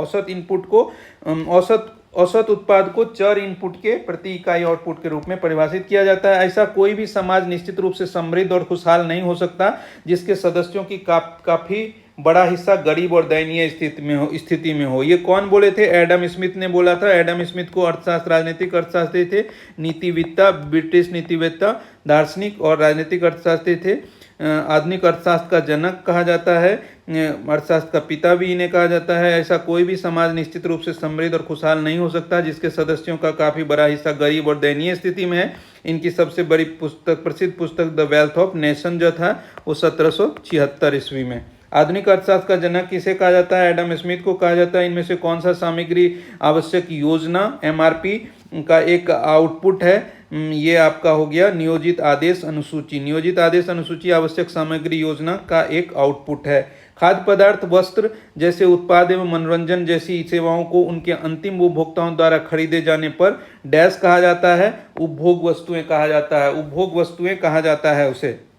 औसत उत्पाद को चर इनपुट के प्रति इकाई आउटपुट के रूप में परिभाषित किया जाता है। ऐसा कोई भी समाज निश्चित रूप से समृद्ध और खुशहाल नहीं हो सकता जिसके सदस्यों की काफी बड़ा हिस्सा गरीब और दयनीय स्थिति में हो। ये कौन बोले थे? एडम स्मिथ ने बोला था। एडम स्मिथ को अर्थशास्त्र, राजनीतिक अर्थशास्त्री थे, नीतिवेत्ता, ब्रिटिश नीतिवेत्ता, दार्शनिक और राजनीतिक अर्थशास्त्री थे। आधुनिक अर्थशास्त्र का जनक कहा जाता है, अर्थशास्त्र का पिता भी इन्हें कहा जाता है। ऐसा कोई भी समाज निश्चित रूप से समृद्ध और खुशहाल नहीं हो सकता जिसके सदस्यों का काफी बड़ा हिस्सा गरीब और दयनीय स्थिति में है। इनकी सबसे बड़ी प्रसिद्ध पुस्तक द वेल्थ ऑफ नेशन जो था वो 1776 ईस्वी में। आधुनिक अर्थशास्त्र का जनक किसे कहा जाता है? एडम स्मिथ को कहा जाता है। इनमें से कौन सा सामग्री आवश्यक योजना एमआरपी का एक आउटपुट है? ये आपका हो गया नियोजित आदेश अनुसूची। नियोजित आदेश अनुसूची आवश्यक सामग्री योजना का एक आउटपुट है। खाद्य पदार्थ, वस्त्र जैसे उत्पाद एवं मनोरंजन जैसी सेवाओं को उनके अंतिम उपभोक्ताओं द्वारा खरीदे जाने पर डैश कहा जाता है, उपभोग वस्तुएं कहा जाता है। उपभोग वस्तुएं कहा जाता है उसे।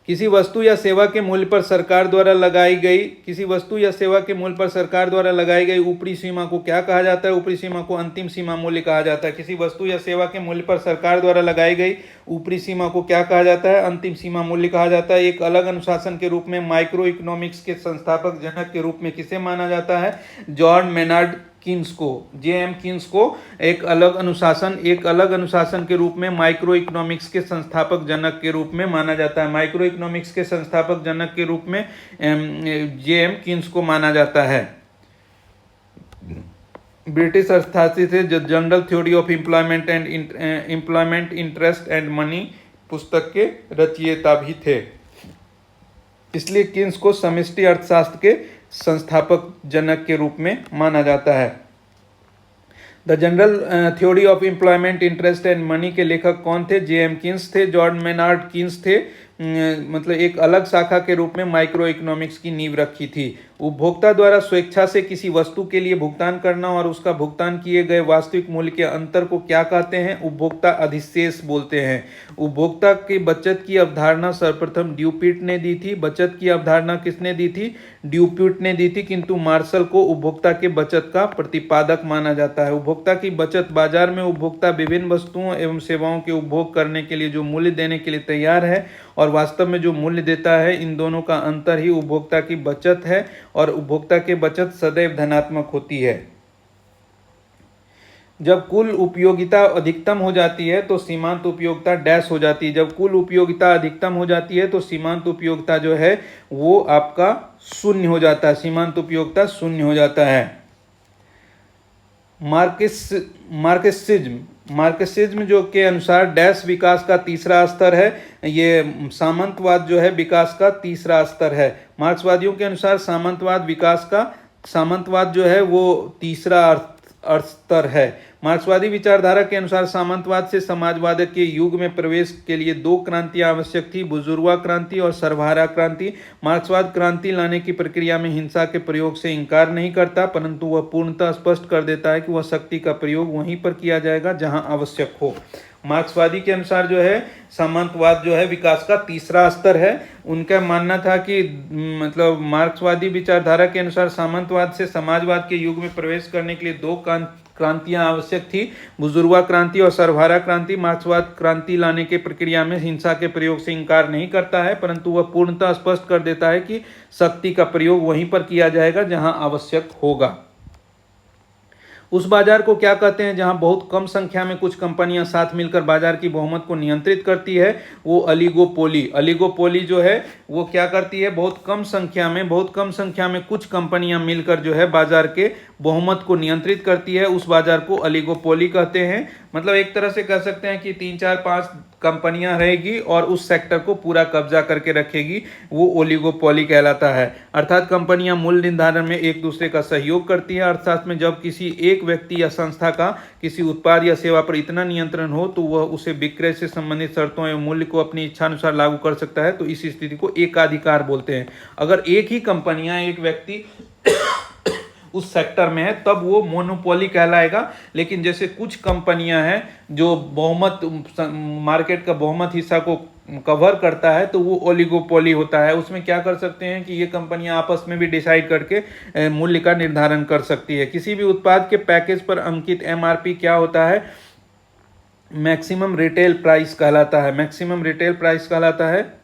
किसी वस्तु या सेवा के मूल्य पर सरकार द्वारा लगाई गई ऊपरी सीमा को क्या कहा जाता है? ऊपरी सीमा को अंतिम सीमा मूल्य कहा जाता है। किसी वस्तु या सेवा के मूल्य पर सरकार द्वारा लगाई गई ऊपरी सीमा को क्या कहा जाता है? अंतिम सीमा मूल्य कहा जाता है। एक अलग अनुशासन के रूप में माइक्रो इकोनॉमिक्स के संस्थापक जनक के रूप में किसे माना जाता है? जॉन मेनार्ड कीन्स को, J.M. कीन्स को एक अलग अनुशासन के रूप में माइक्रो इकोनॉमिक्स के संस्थापक जनक के रूप में माना जाता है। माइक्रो इकोनॉमिक्स के संस्थापक जनक के रूप में J.M. कीन्स को माना जाता है। ब्रिटिश अर्थशास्त्री थे जो general theory of employment interest and money पुस्तक के रचयिता भी थे। इसलिए कीन्स को समष्टि अर्थशास्त्र के संस्थापक जनक के रूप में माना जाता है। The general theory of employment interest and money के लेखक कौन थे? J.M. कीन्स थे, जॉन मेनार्ड कीन्स थे। मतलब एक अलग शाखा के रूप में माइक्रो इकोनॉमिक्स की नींव रखी थी। उपभोक्ता द्वारा स्वेच्छा से किसी वस्तु के लिए भुगतान करना और उसका भुगतान किए गए वास्तविक मूल्य के अंतर को क्या कहते हैं? उपभोक्ता अधिशेष बोलते हैं। उपभोक्ता की बचत की अवधारणा सर्वप्रथम ड्यूपिट ने दी थी। बचत की अवधारणा किसने दी थी? ड्यूपिट ने दी थी, किंतु मार्शल को उपभोक्ता के बचत का प्रतिपादक माना जाता है। उपभोक्ता की बचत बाजार में उपभोक्ता विभिन्न वस्तुओं एवं सेवाओं के उपभोग करने के लिए जो मूल्य देने के लिए तैयार है और वास्तव में जो मूल्य देता है, इन दोनों का अंतर ही उपभोक्ता की बचत है और उपभोक्ता की बचत सदैव धनात्मक होती है। जब कुल उपयोगिता अधिकतम हो जाती है तो सीमांत उपयोगिता डैश हो जाती है। जब कुल उपयोगिता अधिकतम हो जाती है तो सीमांत उपयोगिता जो है वो आपका शून्य हो जाता है। सीमांत उपयोगिता शून्य हो जाता है। मार्क्सिज्म जो के अनुसार डैश विकास का तीसरा स्तर है। ये सामंतवाद जो है विकास का तीसरा स्तर है। मार्क्सवादियों के अनुसार सामंतवाद जो है वो तीसरा स्तर है। मार्क्सवादी विचारधारा के अनुसार सामंतवाद से समाजवाद के युग में प्रवेश के लिए दो क्रांतियां आवश्यक थी, बुजुर्गा क्रांति और सर्वहारा क्रांति। मार्क्सवाद क्रांति लाने की प्रक्रिया में हिंसा के प्रयोग से इनकार नहीं करता, परंतु वह पूर्णतः स्पष्ट कर देता है कि वह शक्ति का प्रयोग वहीं पर किया जाएगा जहां आवश्यक हो। मार्क्सवादी के अनुसार जो है सामंतवाद जो है विकास का तीसरा स्तर है। उनका मानना था कि मतलब मार्क्सवादी विचारधारा के अनुसार सामंतवाद से समाजवाद के युग में प्रवेश करने के लिए दो क्रांतियां आवश्यक थी, बुजुर्गा क्रांति और सर्वहारा क्रांति। मार्क्सवाद क्रांति लाने के प्रक्रिया में हिंसा के प्रयोग से इनकार नहीं करता है, परंतु वह पूर्णतः स्पष्ट कर देता है कि शक्ति का प्रयोग वहीं पर किया जाएगा जहां आवश्यक होगा। उस बाजार को क्या कहते हैं जहां बहुत कम संख्या में कुछ कंपनियां साथ मिलकर बाजार की बहुमत को नियंत्रित करती है? वो अलिगोपोली। अलिगोपोली जो है वो क्या करती है? बहुत कम संख्या में कुछ कंपनियां मिलकर जो है बाजार के बहुमत को नियंत्रित करती है। उस बाजार को अलिगोपोली कहते हैं। मतलब एक तरह से कह सकते हैं कि 3, 4, 5 कंपनियां रहेगी और उस सेक्टर को पूरा कब्जा करके रखेगी, वो ओलिगोपोली कहलाता है। अर्थात कंपनियां मूल्य निर्धारण में एक दूसरे का सहयोग करती है। अर्थशास्त्र में जब किसी एक व्यक्ति या संस्था का किसी उत्पाद या सेवा पर इतना नियंत्रण हो तो वह उसे विक्रय से संबंधित शर्तों एवं मूल्य को अपनी इच्छानुसार लागू कर सकता है, तो इस स्थिति को एकाधिकार बोलते हैं। अगर एक ही कंपनियां, एक व्यक्ति उस सेक्टर में है तब वो मोनोपोली कहलाएगा। लेकिन जैसे कुछ कंपनियां हैं जो बहुमत, मार्केट का बहुमत हिस्सा को कवर करता है, तो वो ओलिगोपोली होता है। उसमें क्या कर सकते हैं कि ये कंपनियां आपस में भी डिसाइड करके मूल्य का निर्धारण कर सकती है। किसी भी उत्पाद के पैकेज पर अंकित एमआरपी क्या होता है? मैक्सिमम रिटेल प्राइस कहलाता है। मैक्सिमम रिटेल प्राइस कहलाता है,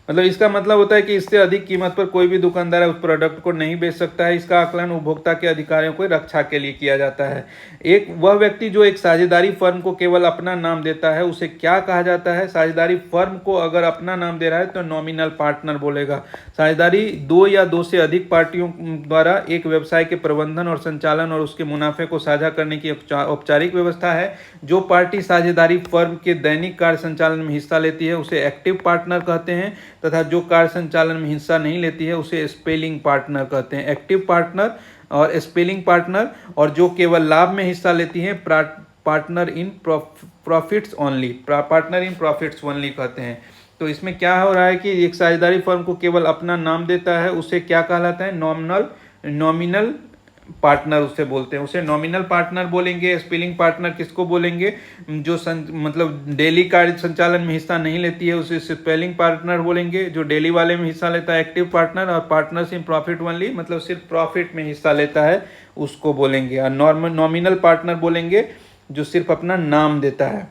मतलब इसका मतलब होता है कि इससे अधिक कीमत पर कोई भी दुकानदार उस प्रोडक्ट को नहीं बेच सकता है। इसका आकलन उपभोक्ता के अधिकारों को रक्षा के लिए किया जाता है। एक वह व्यक्ति जो एक साझेदारी फर्म को केवल अपना नाम देता है उसे क्या कहा जाता है? साझेदारी फर्म को अगर अपना नाम दे रहा है तो नॉमिनल पार्टनर बोलेगा। साझेदारी दो या दो से अधिक पार्टियों द्वारा एक व्यवसाय के प्रबंधन और संचालन और उसके मुनाफे को साझा करने की औपचारिक व्यवस्था है। जो पार्टी साझेदारी फर्म के दैनिक कार्य संचालन में हिस्सा लेती है उसे एक्टिव पार्टनर कहते हैं, तथा जो कार्य संचालन में हिस्सा नहीं लेती है उसे स्पेलिंग पार्टनर कहते हैं। एक्टिव पार्टनर और स्पेलिंग पार्टनर। और जो केवल लाभ में हिस्सा लेती है partner in profits only, partner in profits only कहते हैं। तो इसमें क्या हो रहा है कि एक साझेदारी फर्म को केवल अपना नाम देता है उसे क्या कहलाता है? नॉमिनल पार्टनर उसे बोलते हैं, उसे नॉमिनल पार्टनर बोलेंगे। स्पेलिंग पार्टनर किसको बोलेंगे? जो मतलब डेली कार्य संचालन में हिस्सा नहीं लेती है उसे स्पेलिंग पार्टनर बोलेंगे। जो डेली वाले में हिस्सा लेता है एक्टिव पार्टनर, और पार्टनर्स इन प्रॉफिट ओनली मतलब सिर्फ प्रॉफिट में हिस्सा लेता है उसको बोलेंगे। और नॉमिनल पार्टनर बोलेंगे जो सिर्फ अपना नाम देता है।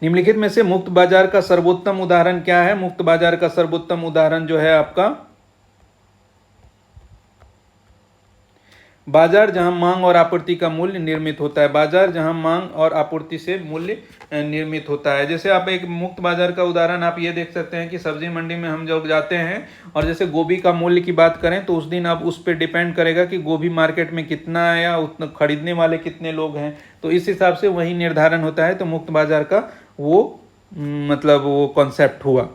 निम्नलिखित में से मुक्त बाजार का सर्वोत्तम उदाहरण क्या है? मुक्त बाजार का सर्वोत्तम उदाहरण जो है आपका बाजार जहां मांग और आपूर्ति का मूल्य निर्मित होता है। बाजार जहां मांग और आपूर्ति से मूल्य निर्मित होता है। जैसे आप एक मुक्त बाजार का उदाहरण आप ये देख सकते हैं कि सब्जी मंडी में हम जब जाते हैं और जैसे गोभी का मूल्य की बात करें तो उस दिन अब उस पर डिपेंड करेगा कि गोभी मार्केट में कितना आया, उतना खरीदने वाले कितने लोग हैं, तो इस हिसाब से वही निर्धारण होता है। तो मुक्त बाजार का वो मतलब वो कॉन्सेप्ट हुआ।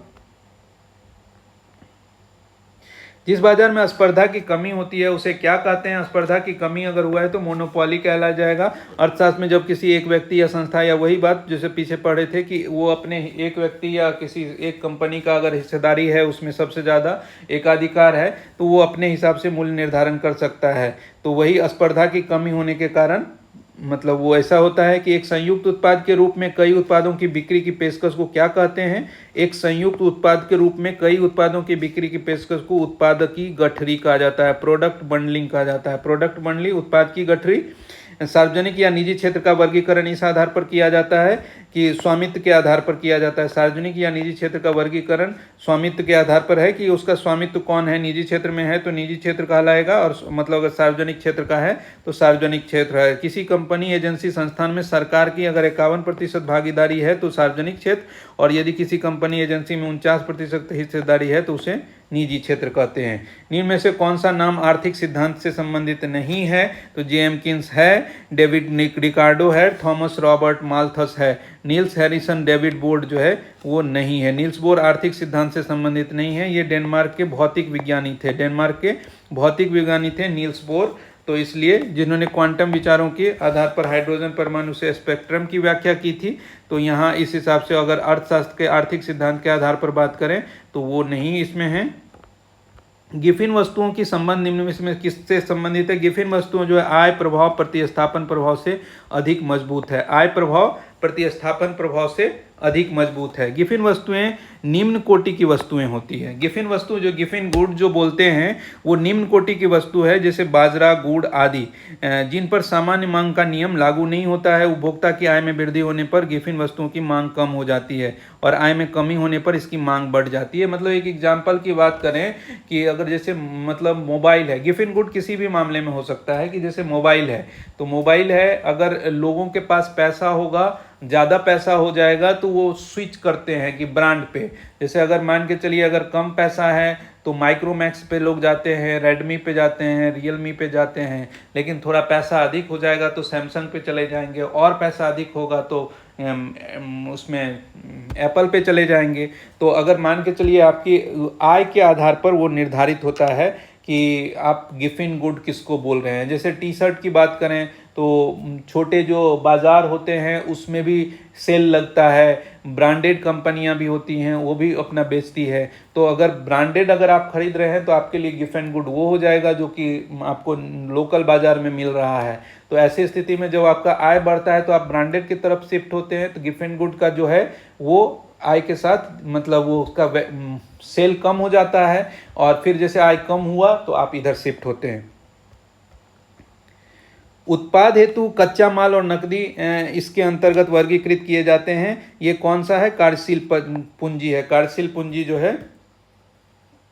जिस बाजार में स्पर्धा की कमी होती है उसे क्या कहते हैं? स्पर्धा की कमी अगर हुआ है तो मोनोपोली कहला जाएगा। अर्थशास्त्र में जब किसी एक व्यक्ति या संस्था, या वही बात जैसे पीछे पढ़े थे कि वो अपने एक व्यक्ति या किसी एक कंपनी का अगर हिस्सेदारी है उसमें सबसे ज़्यादा एकाधिकार है तो वो अपने हिसाब से मूल्य निर्धारण कर सकता है। तो वही स्पर्धा की कमी होने के कारण मतलब वो ऐसा होता है कि एक संयुक्त उत्पाद के रूप में कई उत्पादों की बिक्री की पेशकश को क्या कहते हैं? एक संयुक्त उत्पाद के रूप में कई उत्पादों की बिक्री की पेशकश को उत्पाद की गठरी कहा जाता है, प्रोडक्ट बंडलिंग कहा जाता है। प्रोडक्ट बंडलिंग, उत्पाद की गठरी। सार्वजनिक या निजी क्षेत्र का वर्गीकरण इस आधार पर किया जाता है कि स्वामित्व के आधार पर किया जाता है। सार्वजनिक या निजी क्षेत्र का वर्गीकरण स्वामित्व के आधार पर है कि उसका स्वामित्व कौन है। निजी क्षेत्र में है तो निजी क्षेत्र कहलाएगा, और मतलब अगर सार्वजनिक क्षेत्र का है तो सार्वजनिक क्षेत्र है। किसी कंपनी, एजेंसी, संस्थान में सरकार की अगर 51% भागीदारी है तो सार्वजनिक क्षेत्र, और यदि किसी कंपनी, एजेंसी में 49% हिस्सेदारी है तो उसे निजी क्षेत्र कहते हैं। निम्न में से कौन सा नाम आर्थिक सिद्धांत से संबंधित नहीं है? तो जेम्किंस है, डेविड रिकार्डो है, थॉमस रॉबर्ट माल्थस है। नील्स हैरिसन डेविड बोर्ड जो है वो नहीं है। नील्स बोर आर्थिक सिद्धांत से संबंधित नहीं है। ये डेनमार्क के भौतिक विज्ञानी थे, डेनमार्क के भौतिक विज्ञानी थे नील्स बोर। तो इसलिए जिन्होंने क्वांटम विचारों के आधार पर हाइड्रोजन परमाणु से स्पेक्ट्रम की व्याख्या की थी, तो यहाँ इस हिसाब से अगर अर्थशास्त्र के आर्थिक सिद्धांत के आधार पर बात करें तो वो नहीं इसमें है। गिफिन वस्तुओं की संबंध निम्न में किससे संबंधित है? गिफिन वस्तुओं जो है आय प्रभाव प्रतिस्थापन प्रभाव से अधिक मजबूत है। आय प्रभाव प्रतिस्थापन प्रभाव से अधिक मजबूत है। गिफिन वस्तुएं निम्न कोटि की वस्तुएं होती है। गिफिन वस्तु जो गिफिन गुड जो बोलते हैं वो निम्न कोटि की वस्तु है, जैसे बाजरा, गुड़ आदि, जिन पर सामान्य मांग का नियम लागू नहीं होता है। उपभोक्ता की आय में वृद्धि होने पर गिफिन वस्तुओं की मांग कम हो जाती है और आय में कमी होने पर इसकी मांग बढ़ जाती है। मतलब एक एग्जाम्पल की बात करें कि अगर जैसे मतलब मोबाइल है, गिफिन गुड किसी भी मामले में हो सकता है कि जैसे मोबाइल है तो मोबाइल है, अगर लोगों के पास पैसा होगा ज़्यादा पैसा हो जाएगा तो वो स्विच करते हैं कि ब्रांड पे। जैसे अगर मान के चलिए अगर कम पैसा है तो माइक्रोमैक्स पे लोग जाते हैं, रेडमी पे जाते हैं, रियलमी पे जाते हैं। लेकिन थोड़ा पैसा अधिक हो जाएगा तो सैमसंग पे चले जाएंगे, और पैसा अधिक होगा तो उसमें एप्पल पे चले जाएंगे। तो अगर मान के चलिए आपकी आय के आधार पर वो निर्धारित होता है कि आप गिफिन गुड किसको बोल रहे हैं। जैसे टी शर्ट की बात करें तो छोटे जो बाज़ार होते हैं उसमें भी सेल लगता है, ब्रांडेड कंपनियां भी होती हैं वो भी अपना बेचती है। तो अगर ब्रांडेड अगर आप खरीद रहे हैं तो आपके लिए गिफ्ट एंड गुड वो हो जाएगा जो कि आपको लोकल बाज़ार में मिल रहा है। तो ऐसी स्थिति में जब आपका आय बढ़ता है तो आप ब्रांडेड की तरफ शिफ्ट होते हैं, तो गिफ्ट एंड गुड का जो है वो आय के साथ मतलब वो उसका सेल कम हो जाता है, और फिर जैसे आय कम हुआ तो आप इधर शिफ्ट होते हैं। उत्पाद हेतु कच्चा माल और नकदी इसके अंतर्गत वर्गीकृत किए जाते हैं। ये कौन सा है? कार्यशील पूंजी है। कार्यशील पूंजी जो है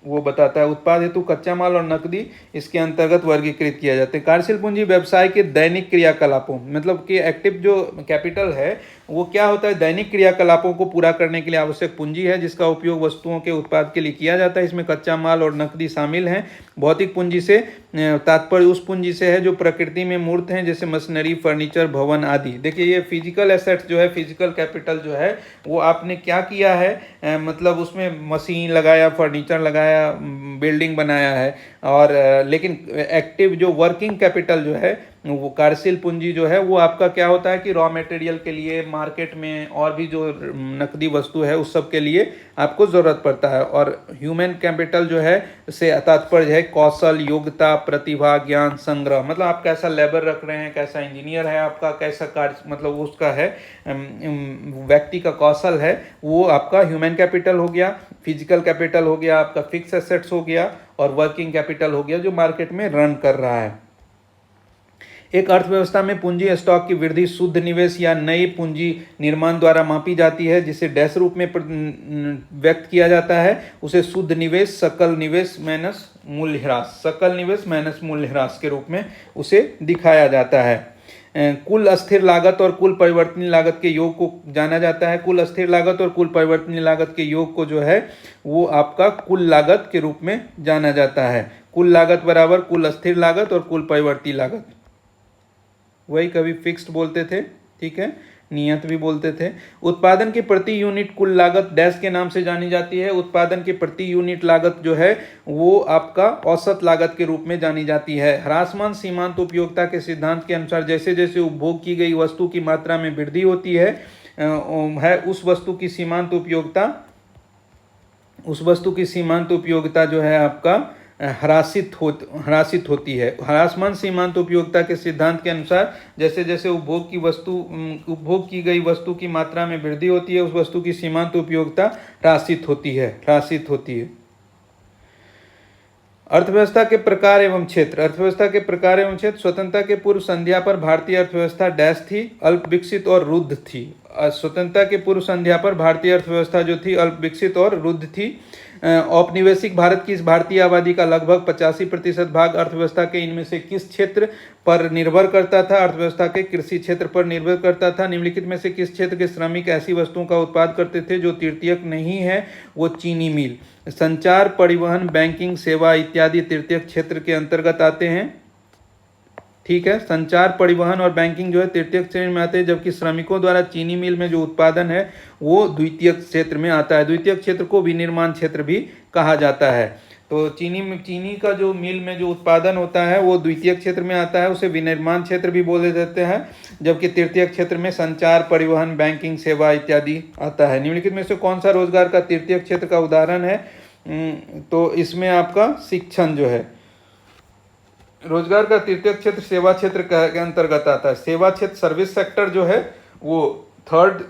वो बताता है उत्पाद हेतु कच्चा माल और नकदी इसके अंतर्गत वर्गीकृत किया जाते हैं। कार्यशील पूंजी व्यवसाय के दैनिक क्रियाकलापों मतलब कि एक्टिव जो कैपिटल है वो क्या होता है? दैनिक क्रियाकलापों को पूरा करने के लिए आवश्यक पूंजी है जिसका उपयोग वस्तुओं के उत्पाद के लिए किया जाता है। इसमें कच्चा माल और नकदी शामिल हैं। भौतिक पूंजी से तात्पर्य उस पूंजी से है जो प्रकृति में मूर्त हैं, जैसे मशीनरी, फर्नीचर, भवन आदि। देखिए ये फिजिकल एसेट्स जो है, फिजिकल कैपिटल जो है वो आपने क्या किया है, मतलब उसमें मशीन लगाया, फर्नीचर लगाया, बिल्डिंग बनाया है। और लेकिन एक्टिव जो वर्किंग कैपिटल जो है वो कार्यशील पूंजी जो है वो आपका क्या होता है कि रॉ मटेरियल के लिए, मार्केट में और भी जो नकदी वस्तु है उस सब के लिए आपको ज़रूरत पड़ता है। और ह्यूमन कैपिटल जो है से तात्पर्य है कौशल, योग्यता, प्रतिभा, ज्ञान, संग्रह। मतलब आप कैसा लेबर रख रहे हैं, कैसा इंजीनियर है आपका, कैसा कार्य मतलब उसका है व्यक्ति का कौशल है, वो आपका ह्यूमन कैपिटल हो गया। फिजिकल कैपिटल हो गया आपका फिक्स एसेट्स हो गया, और वर्किंग कैपिटल हो गया जो मार्केट में रन कर रहा है। एक अर्थव्यवस्था में पूंजी स्टॉक की वृद्धि शुद्ध निवेश या नई पूंजी निर्माण द्वारा मापी जाती है, जिसे डैश रूप में व्यक्त किया जाता है। उसे शुद्ध निवेश, सकल निवेश माइनस मूल्यह्रास, सकल निवेश माइनस मूल्यह्रास के रूप में उसे दिखाया जाता है। कुल अस्थिर लागत और कुल परिवर्तनीय लागत के योग को जाना जाता है। कुल अस्थिर लागत और कुल परिवर्तनीय लागत के योग को जो है वो आपका कुल लागत के रूप में जाना जाता है। कुल लागत बराबर कुल अस्थिर लागत और कुल परिवर्तनीय लागत, वही कभी फिक्स्ड बोलते थे, ठीक है, नियत भी बोलते थे। उत्पादन की प्रति यूनिट कुल लागत डैश के नाम से जानी जाती है। उत्पादन की प्रति यूनिट लागत जो है वो आपका औसत लागत के रूप में जानी जाती है। ह्रासमान सीमांत उपयोगिता के सिद्धांत के अनुसार जैसे जैसे उपभोग की गई वस्तु की मात्रा में वृद्धि होती है उस वस्तु की सीमांत उपयोगिता जो है आपका ह्रासित होती है। ह्रासमान सीमांत उपयोगिता के सिद्धांत के अनुसार जैसे जैसे उपभोग की गई वस्तु की मात्रा में वृद्धि होती है उस वस्तु की सीमांत उपयोगिता ह्रासित होती है। अर्थव्यवस्था के प्रकार एवं क्षेत्र। अर्थव्यवस्था के प्रकार एवं क्षेत्र। स्वतंत्रता के पूर्व संध्या पर भारतीय अर्थव्यवस्था डैश थी, अल्प विकसित और रुद्ध थी। स्वतंत्रता के पूर्व संध्या पर भारतीय अर्थव्यवस्था जो थी अल्प विकसित और रुद्ध थी। औपनिवेशिक भारत की इस भारतीय आबादी का लगभग 85% भाग अर्थव्यवस्था के इनमें से किस क्षेत्र पर निर्भर करता था? अर्थव्यवस्था के कृषि क्षेत्र पर निर्भर करता था। निम्नलिखित में से किस क्षेत्र के श्रमिक ऐसी वस्तुओं का उत्पाद करते थे जो तृतीयक नहीं है? वो चीनी मिल। संचार, परिवहन, बैंकिंग सेवा इत्यादि तृतीयक क्षेत्र के अंतर्गत आते हैं, ठीक है। संचार, परिवहन और बैंकिंग जो है तृतीयक श्रेणी में आते हैं, जबकि श्रमिकों द्वारा चीनी मिल में जो उत्पादन है वो द्वितीयक क्षेत्र में आता है। द्वितीयक क्षेत्र को विनिर्माण क्षेत्र भी कहा जाता है। तो चीनी का जो मिल में जो उत्पादन होता है वो द्वितीयक क्षेत्र में आता है, उसे विनिर्माण क्षेत्र भी बोले जाते हैं, जबकि तृतीयक क्षेत्र में संचार, परिवहन, बैंकिंग सेवा इत्यादि आता है। निम्नलिखित में से कौन सा रोजगार का तृतीयक क्षेत्र का उदाहरण है? तो इसमें आपका शिक्षण जो है रोजगार का तृतीयक क्षेत्र सेवा क्षेत्र के अंतर्गत आता है। सेवा क्षेत्र सर्विस सेक्टर जो है वो थर्ड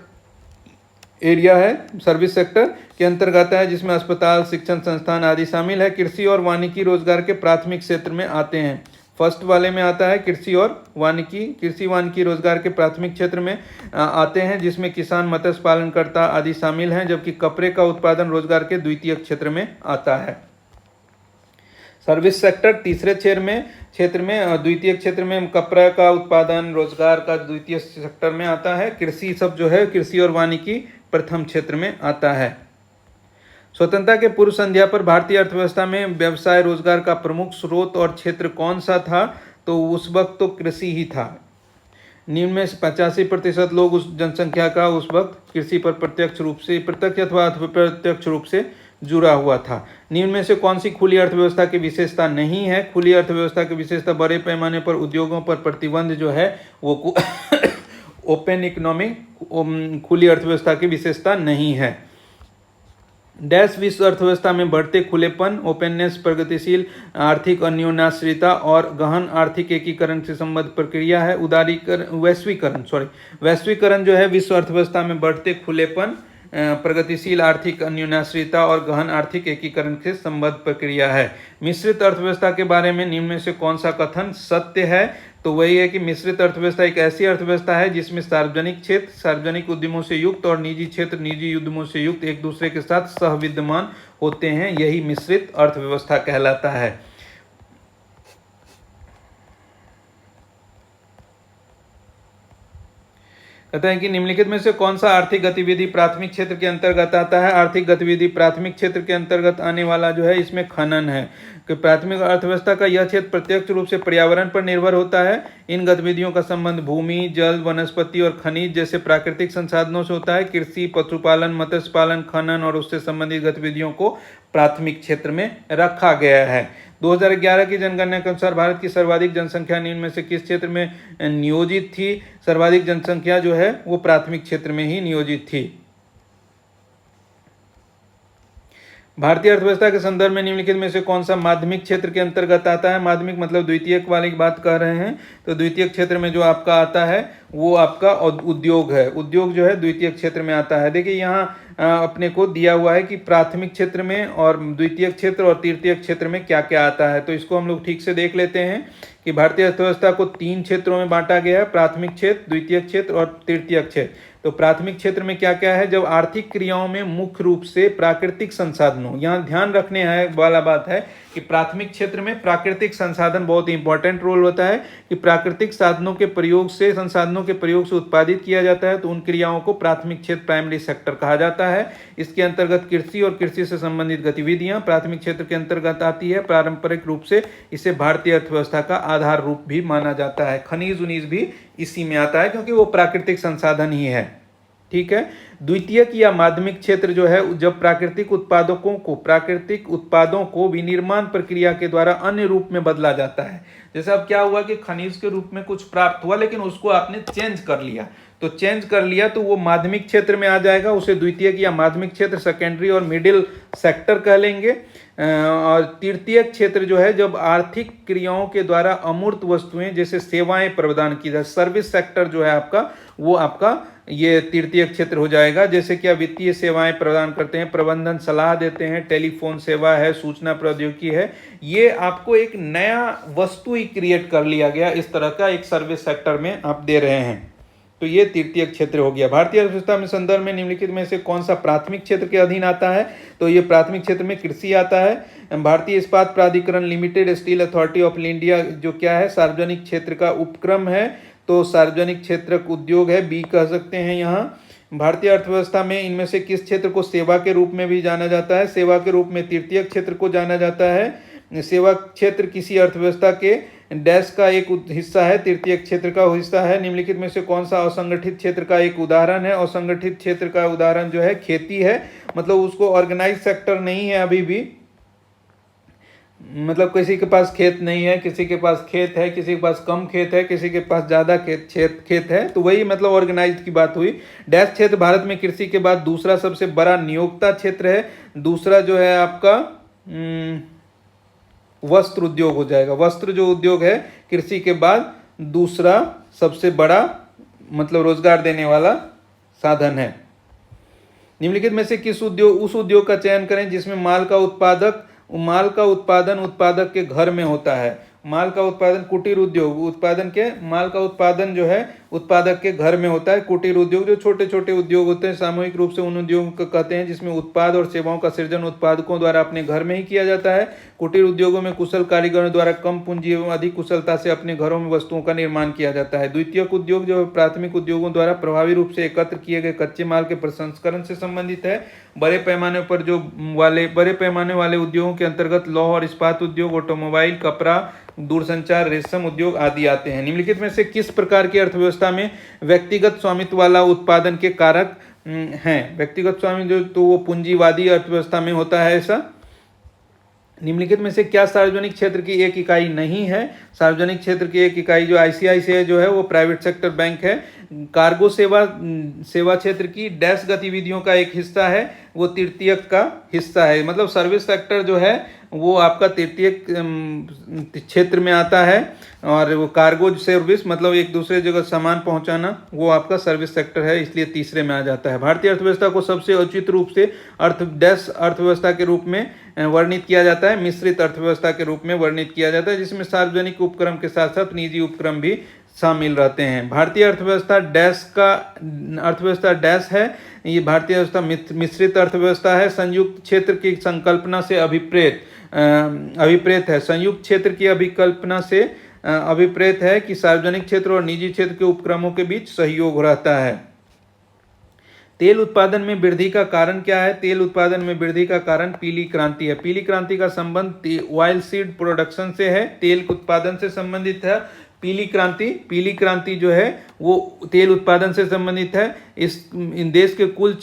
एरिया है, सर्विस सेक्टर के अंतर्गत है, जिसमें अस्पताल, शिक्षण संस्थान आदि शामिल है। कृषि और वानिकी रोजगार के प्राथमिक क्षेत्र में आते हैं। फर्स्ट वाले में आता है कृषि वानिकी रोजगार के प्राथमिक क्षेत्र में आते हैं, जिसमें किसान, मत्स्य पालनकर्ता आदि शामिल हैं, जबकि कपड़े का उत्पादन रोजगार के द्वितीयक क्षेत्र में आता है। सर्विस सेक्टर तीसरे क्षेत्र में द्वितीय क्षेत्र में कपड़ा का उत्पादन, रोजगार का द्वितीय सेक्टर में आता है। कृषि सब जो है, कृषि और वानिकी प्रथम क्षेत्र में आता है। स्वतंत्रता के पूर्व संध्या पर भारतीय अर्थव्यवस्था में व्यवसाय रोजगार का प्रमुख स्रोत और क्षेत्र कौन सा था? तो उस वक्त तो कृषि ही था। निम्न में से 85% लोग उस जनसंख्या का उस वक्त कृषि पर प्रत्यक्ष रूप से, प्रत्यक्ष अथवा अप्रत्यक्ष रूप से जुड़ा हुआ था। निम्न में से कौन सी खुली अर्थव्यवस्था की विशेषता नहीं है? खुली अर्थव्यवस्था की विशेषता बड़े पैमाने पर उद्योगों पर प्रतिबंध जो है वो ओपन इकोनॉमिक खुली अर्थव्यवस्था की विशेषता नहीं है। डैश विश्व अर्थव्यवस्था में बढ़ते खुलेपन, ओपननेस, प्रगतिशील आर्थिक अन्योन्याश्रिता और गहन आर्थिक एकीकरण से संबद्ध प्रक्रिया है। वैश्वीकरण जो है विश्व अर्थव्यवस्था में बढ़ते खुलेपन, प्रगतिशील आर्थिक अन्योन्याश्रिता और गहन आर्थिक एकीकरण से संबद्ध प्रक्रिया है। मिश्रित अर्थव्यवस्था के बारे में निम्न में से कौन सा कथन सत्य है? तो वही है कि मिश्रित अर्थव्यवस्था एक ऐसी अर्थव्यवस्था है जिसमें सार्वजनिक क्षेत्र सार्वजनिक उद्यमों से युक्त और निजी क्षेत्र निजी उद्यमों से युक्त एक दूसरे के साथ सहविद्यमान होते हैं। यही मिश्रित अर्थव्यवस्था कहलाता है। कहते हैं कि निम्नलिखित में से कौन सा आर्थिक गतिविधि प्राथमिक क्षेत्र के अंतर्गत आता है? आर्थिक गतिविधि प्राथमिक क्षेत्र के अंतर्गत आने वाला जो है इसमें खनन है कि प्राथमिक अर्थव्यवस्था का यह क्षेत्र प्रत्यक्ष रूप से पर्यावरण पर निर्भर होता है। इन गतिविधियों का संबंध भूमि, जल, वनस्पति और खनिज जैसे प्राकृतिक संसाधनों से होता है। कृषि, पशुपालन, मत्स्य पालन, खनन और उससे संबंधित गतिविधियों को प्राथमिक क्षेत्र में रखा गया है। 2011 की जनगणना के अनुसार भारत की सर्वाधिक जनसंख्या निम्न में से किस क्षेत्र में नियोजित थी? सर्वाधिक जनसंख्या जो है वो प्राथमिक क्षेत्र में ही नियोजित थी। भारतीय अर्थव्यवस्था के संदर्भ में निम्नलिखित में से कौन सा माध्यमिक क्षेत्र के अंतर्गत आता है? माध्यमिक मतलब द्वितीयक वाली बात कह रहे हैं, तो द्वितीयक क्षेत्र में जो आपका आता है वो आपका उद्योग है। उद्योग जो है द्वितीयक क्षेत्र में आता है। देखिए यहाँ अपने को दिया हुआ है कि प्राथमिक क्षेत्र में और द्वितीयक क्षेत्र और तृतीयक क्षेत्र में क्या क्या आता है, तो इसको हम लोग ठीक से देख लेते हैं कि भारतीय अर्थव्यवस्था को 3 क्षेत्रों में बांटा गया है, प्राथमिक क्षेत्र, द्वितीयक क्षेत्र और तृतीयक क्षेत्र। तो प्राथमिक क्षेत्र में क्या क्या है? जब आर्थिक क्रियाओं में मुख्य रूप से प्राकृतिक संसाधनों, यहाँ ध्यान रखने वाला बात है कि प्राथमिक क्षेत्र में प्राकृतिक संसाधन बहुत इंपॉर्टेंट रोल होता है कि प्राकृतिक संसाधनों के प्रयोग से उत्पादित किया जाता है, तो उन क्रियाओं को प्राथमिक क्षेत्र प्राइमरी सेक्टर कहा जाता है। इसके अंतर्गत कृषि और कृषि से संबंधित गतिविधियां प्राथमिक क्षेत्र के अंतर्गत आती है। पारंपरिक रूप से इसे भारतीय अर्थव्यवस्था का आधार रूप भी माना जाता है। खनिज उनिज भी इसी में आता है क्योंकि वो प्राकृतिक संसाधन ही है। ठीक है। द्वितीयक या माध्यमिक क्षेत्र जो है जब प्राकृतिक उत्पादों को विनिर्माण प्रक्रिया के द्वारा अन्य रूप में बदला जाता है। जैसे अब क्या हुआ कि खनिज के रूप में कुछ प्राप्त हुआ लेकिन उसको आपने चेंज कर लिया, तो वो माध्यमिक क्षेत्र में आ जाएगा। उसे द्वितीयक या माध्यमिक क्षेत्र, सेकेंडरी और मिडिल सेक्टर कह लेंगे। और तृतीयक क्षेत्र जो है जब आर्थिक क्रियाओं के द्वारा अमूर्त वस्तुएं जैसे सेवाएं प्रदान की जाए, सर्विस सेक्टर जो है आपका, वो आपका ये तृतीयक क्षेत्र हो जाएगा। जैसे कि वित्तीय सेवाएं प्रदान करते हैं, प्रबंधन सलाह देते हैं, टेलीफोन सेवा है, सूचना प्रौद्योगिकी है, ये आपको एक नया वस्तु ही क्रिएट कर लिया गया, इस तरह का एक सर्विस सेक्टर में आप दे रहे हैं, तो ये तृतीयक क्षेत्र हो गया। भारतीय अर्थव्यवस्था में संदर्भ में निम्नलिखित में से कौन सा प्राथमिक क्षेत्र के अधीन आता है? तो ये प्राथमिक क्षेत्र में कृषि आता है। भारतीय इस्पात प्राधिकरण limited, steel authority of India जो क्या है, सार्वजनिक क्षेत्र का उपक्रम है, तो सार्वजनिक क्षेत्र उद्योग है, बी कह सकते हैं यहाँ। भारतीय अर्थव्यवस्था में इनमें से किस क्षेत्र को सेवा के रूप में भी जाना जाता है? सेवा के रूप में तृतीयक क्षेत्र को जाना जाता है। सेवा क्षेत्र किसी अर्थव्यवस्था के डैश का एक हिस्सा है, तृतीयक क्षेत्र का हिस्सा है। निम्नलिखित में से कौन सा असंगठित क्षेत्र का एक उदाहरण है? असंगठित क्षेत्र का उदाहरण जो है खेती है, मतलब उसको ऑर्गेनाइज सेक्टर नहीं है अभी भी, मतलब किसी के पास खेत नहीं है, किसी के पास खेत है, किसी के पास कम खेत है, किसी के पास ज़्यादा खेत है, तो वही मतलब ऑर्गेनाइज की बात हुई। डैश क्षेत्र भारत में कृषि के बाद दूसरा सबसे बड़ा नियोक्ता क्षेत्र है। दूसरा जो है आपका वस्त्र उद्योग हो जाएगा। वस्त्र जो उद्योग है कृषि के बाद दूसरा सबसे बड़ा मतलब रोजगार देने वाला साधन है। निम्नलिखित में से किस उस उद्योग का चयन करें जिसमें माल का उत्पादन उत्पादक के घर में होता है। माल का उत्पादन, कुटीर उद्योग, माल का उत्पादन जो है उत्पादक के घर में होता है। कुटीर उद्योग जो छोटे छोटे उद्योग होते हैं, सामूहिक रूप से उन उद्योगों को कहते हैं जिसमें उत्पाद और सेवाओं का सृजन उत्पादकों द्वारा अपने घर में ही किया जाता है। कुटीर उद्योगों में कुशल कारीगरों द्वारा कम पूंजी एवं अधिक कुशलता से अपने घरों में वस्तुओं का निर्माण किया जाता है। द्वितीयक उद्योग जो प्राथमिक उद्योगों द्वारा प्रभावी रूप से एकत्र किए गए कच्चे माल के प्रसंस्करण से संबंधित है। बड़े पैमाने वाले उद्योगों के अंतर्गत लौह और इस्पात उद्योग, ऑटोमोबाइल, कपड़ा, दूरसंचार, रेशम उद्योग आदि आते हैं। निम्नलिखित में से किस प्रकार की अर्थव्यवस्था में व्यक्तिगत स्वामित्व वाला उत्पादन के कारक हैं? व्यक्तिगत स्वामित्व जो तो वो पूंजीवादी अर्थव्यवस्था में होता है ऐसा। निम्नलिखित में से क्या सार्वजनिक क्षेत्र की एक इकाई नहीं है? सार्वजनिक क्षेत्र की एक इकाई जो आईसीआईसीआई जो है वो प्राइवेट सेक्टर बैंक है। कार्गो सेवा क्षेत्र की डैश गतिविधियों का एक हिस्सा है, वो तृतीयक का हिस्सा है। मतलब सर्विस सेक्टर जो है वो आपका तृतीयक क्षेत्र में आता है, और वो कार्गो सर्विस मतलब एक दूसरे जगह सामान पहुंचाना वो आपका सर्विस सेक्टर है, इसलिए तीसरे में आ जाता है। भारतीय अर्थव्यवस्था को सबसे उचित रूप से अर्थव्यवस्था के रूप में वर्णित किया जाता है, मिश्रित अर्थव्यवस्था के रूप में वर्णित किया जाता है, जिसमें सार्वजनिक उपक्रम के साथ साथ निजी उपक्रम भी शामिल रहते हैं। भारतीय अर्थव्यवस्था डैश है। ये भारतीय अर्थव्यवस्था मिश्रित अर्थव्यवस्था है। संयुक्त क्षेत्र की संकल्पना से अभिप्रेत है। संयुक्त क्षेत्र की अभिकल्पना से अभिप्रेत है कि सार्वजनिक क्षेत्र और निजी क्षेत्र के उपक्रमों के बीच सहयोग रहता है। तेल उत्पादन में वृद्धि का कारण क्या है? तेल उत्पादन में वृद्धि का कारण पीली क्रांति है। पीली क्रांति का संबंध ऑयल सीड प्रोडक्शन से है, तेल उत्पादन से संबंधित है। पीली क्रांति जो है वो तेल उत्पादन से संबंधित है। इन देश के कुल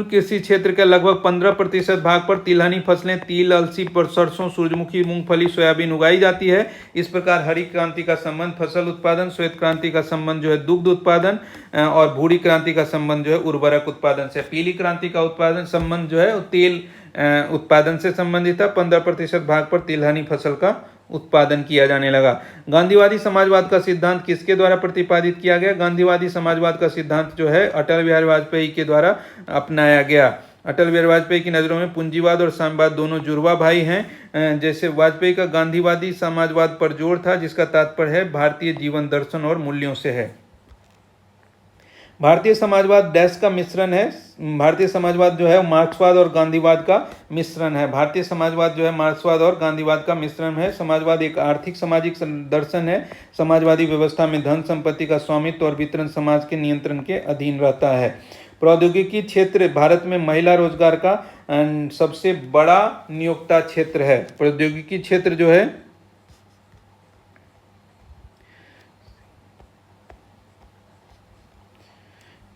कृषि क्षेत्र के लगभग 15% भाग पर तिलहनी फसलें तिल, अलसी, सरसों, सूरजमुखी, मूंगफली, सोयाबीन उगाई जाती है। इस प्रकार हरी क्रांति का संबंध फसल उत्पादन, श्वेत क्रांति का संबंध जो है दुग्ध उत्पादन, और भूरी क्रांति का संबंध जो है उर्वरक उत्पादन से। पीली क्रांति का उत्पादन संबंध जो है तेल उत्पादन से संबंधित है। 15% भाग पर तिलहनी फसल का उत्पादन किया जाने लगा। गांधीवादी समाजवाद का सिद्धांत किसके द्वारा प्रतिपादित किया गया? गांधीवादी समाजवाद का सिद्धांत जो है अटल बिहारी वाजपेयी के द्वारा अपनाया गया। अटल बिहारी वाजपेयी की नज़रों में पूंजीवाद और साम्यवाद दोनों जुड़वा भाई हैं। जैसे वाजपेयी का गांधीवादी समाजवाद पर जोर था, जिसका तात्पर्य है भारतीय जीवन दर्शन और मूल्यों से है। भारतीय समाजवाद डैश का मिश्रण है। भारतीय समाजवाद जो है मार्क्सवाद और गांधीवाद का मिश्रण है। भारतीय समाजवाद जो है मार्क्सवाद और गांधीवाद का मिश्रण है। समाजवाद एक आर्थिक सामाजिक दर्शन है। समाजवादी व्यवस्था में धन संपत्ति का स्वामित्व और वितरण समाज के नियंत्रण के अधीन रहता है। प्रौद्योगिकी क्षेत्र भारत में महिला रोजगार का सबसे बड़ा नियोक्ता क्षेत्र है। प्रौद्योगिकी क्षेत्र जो है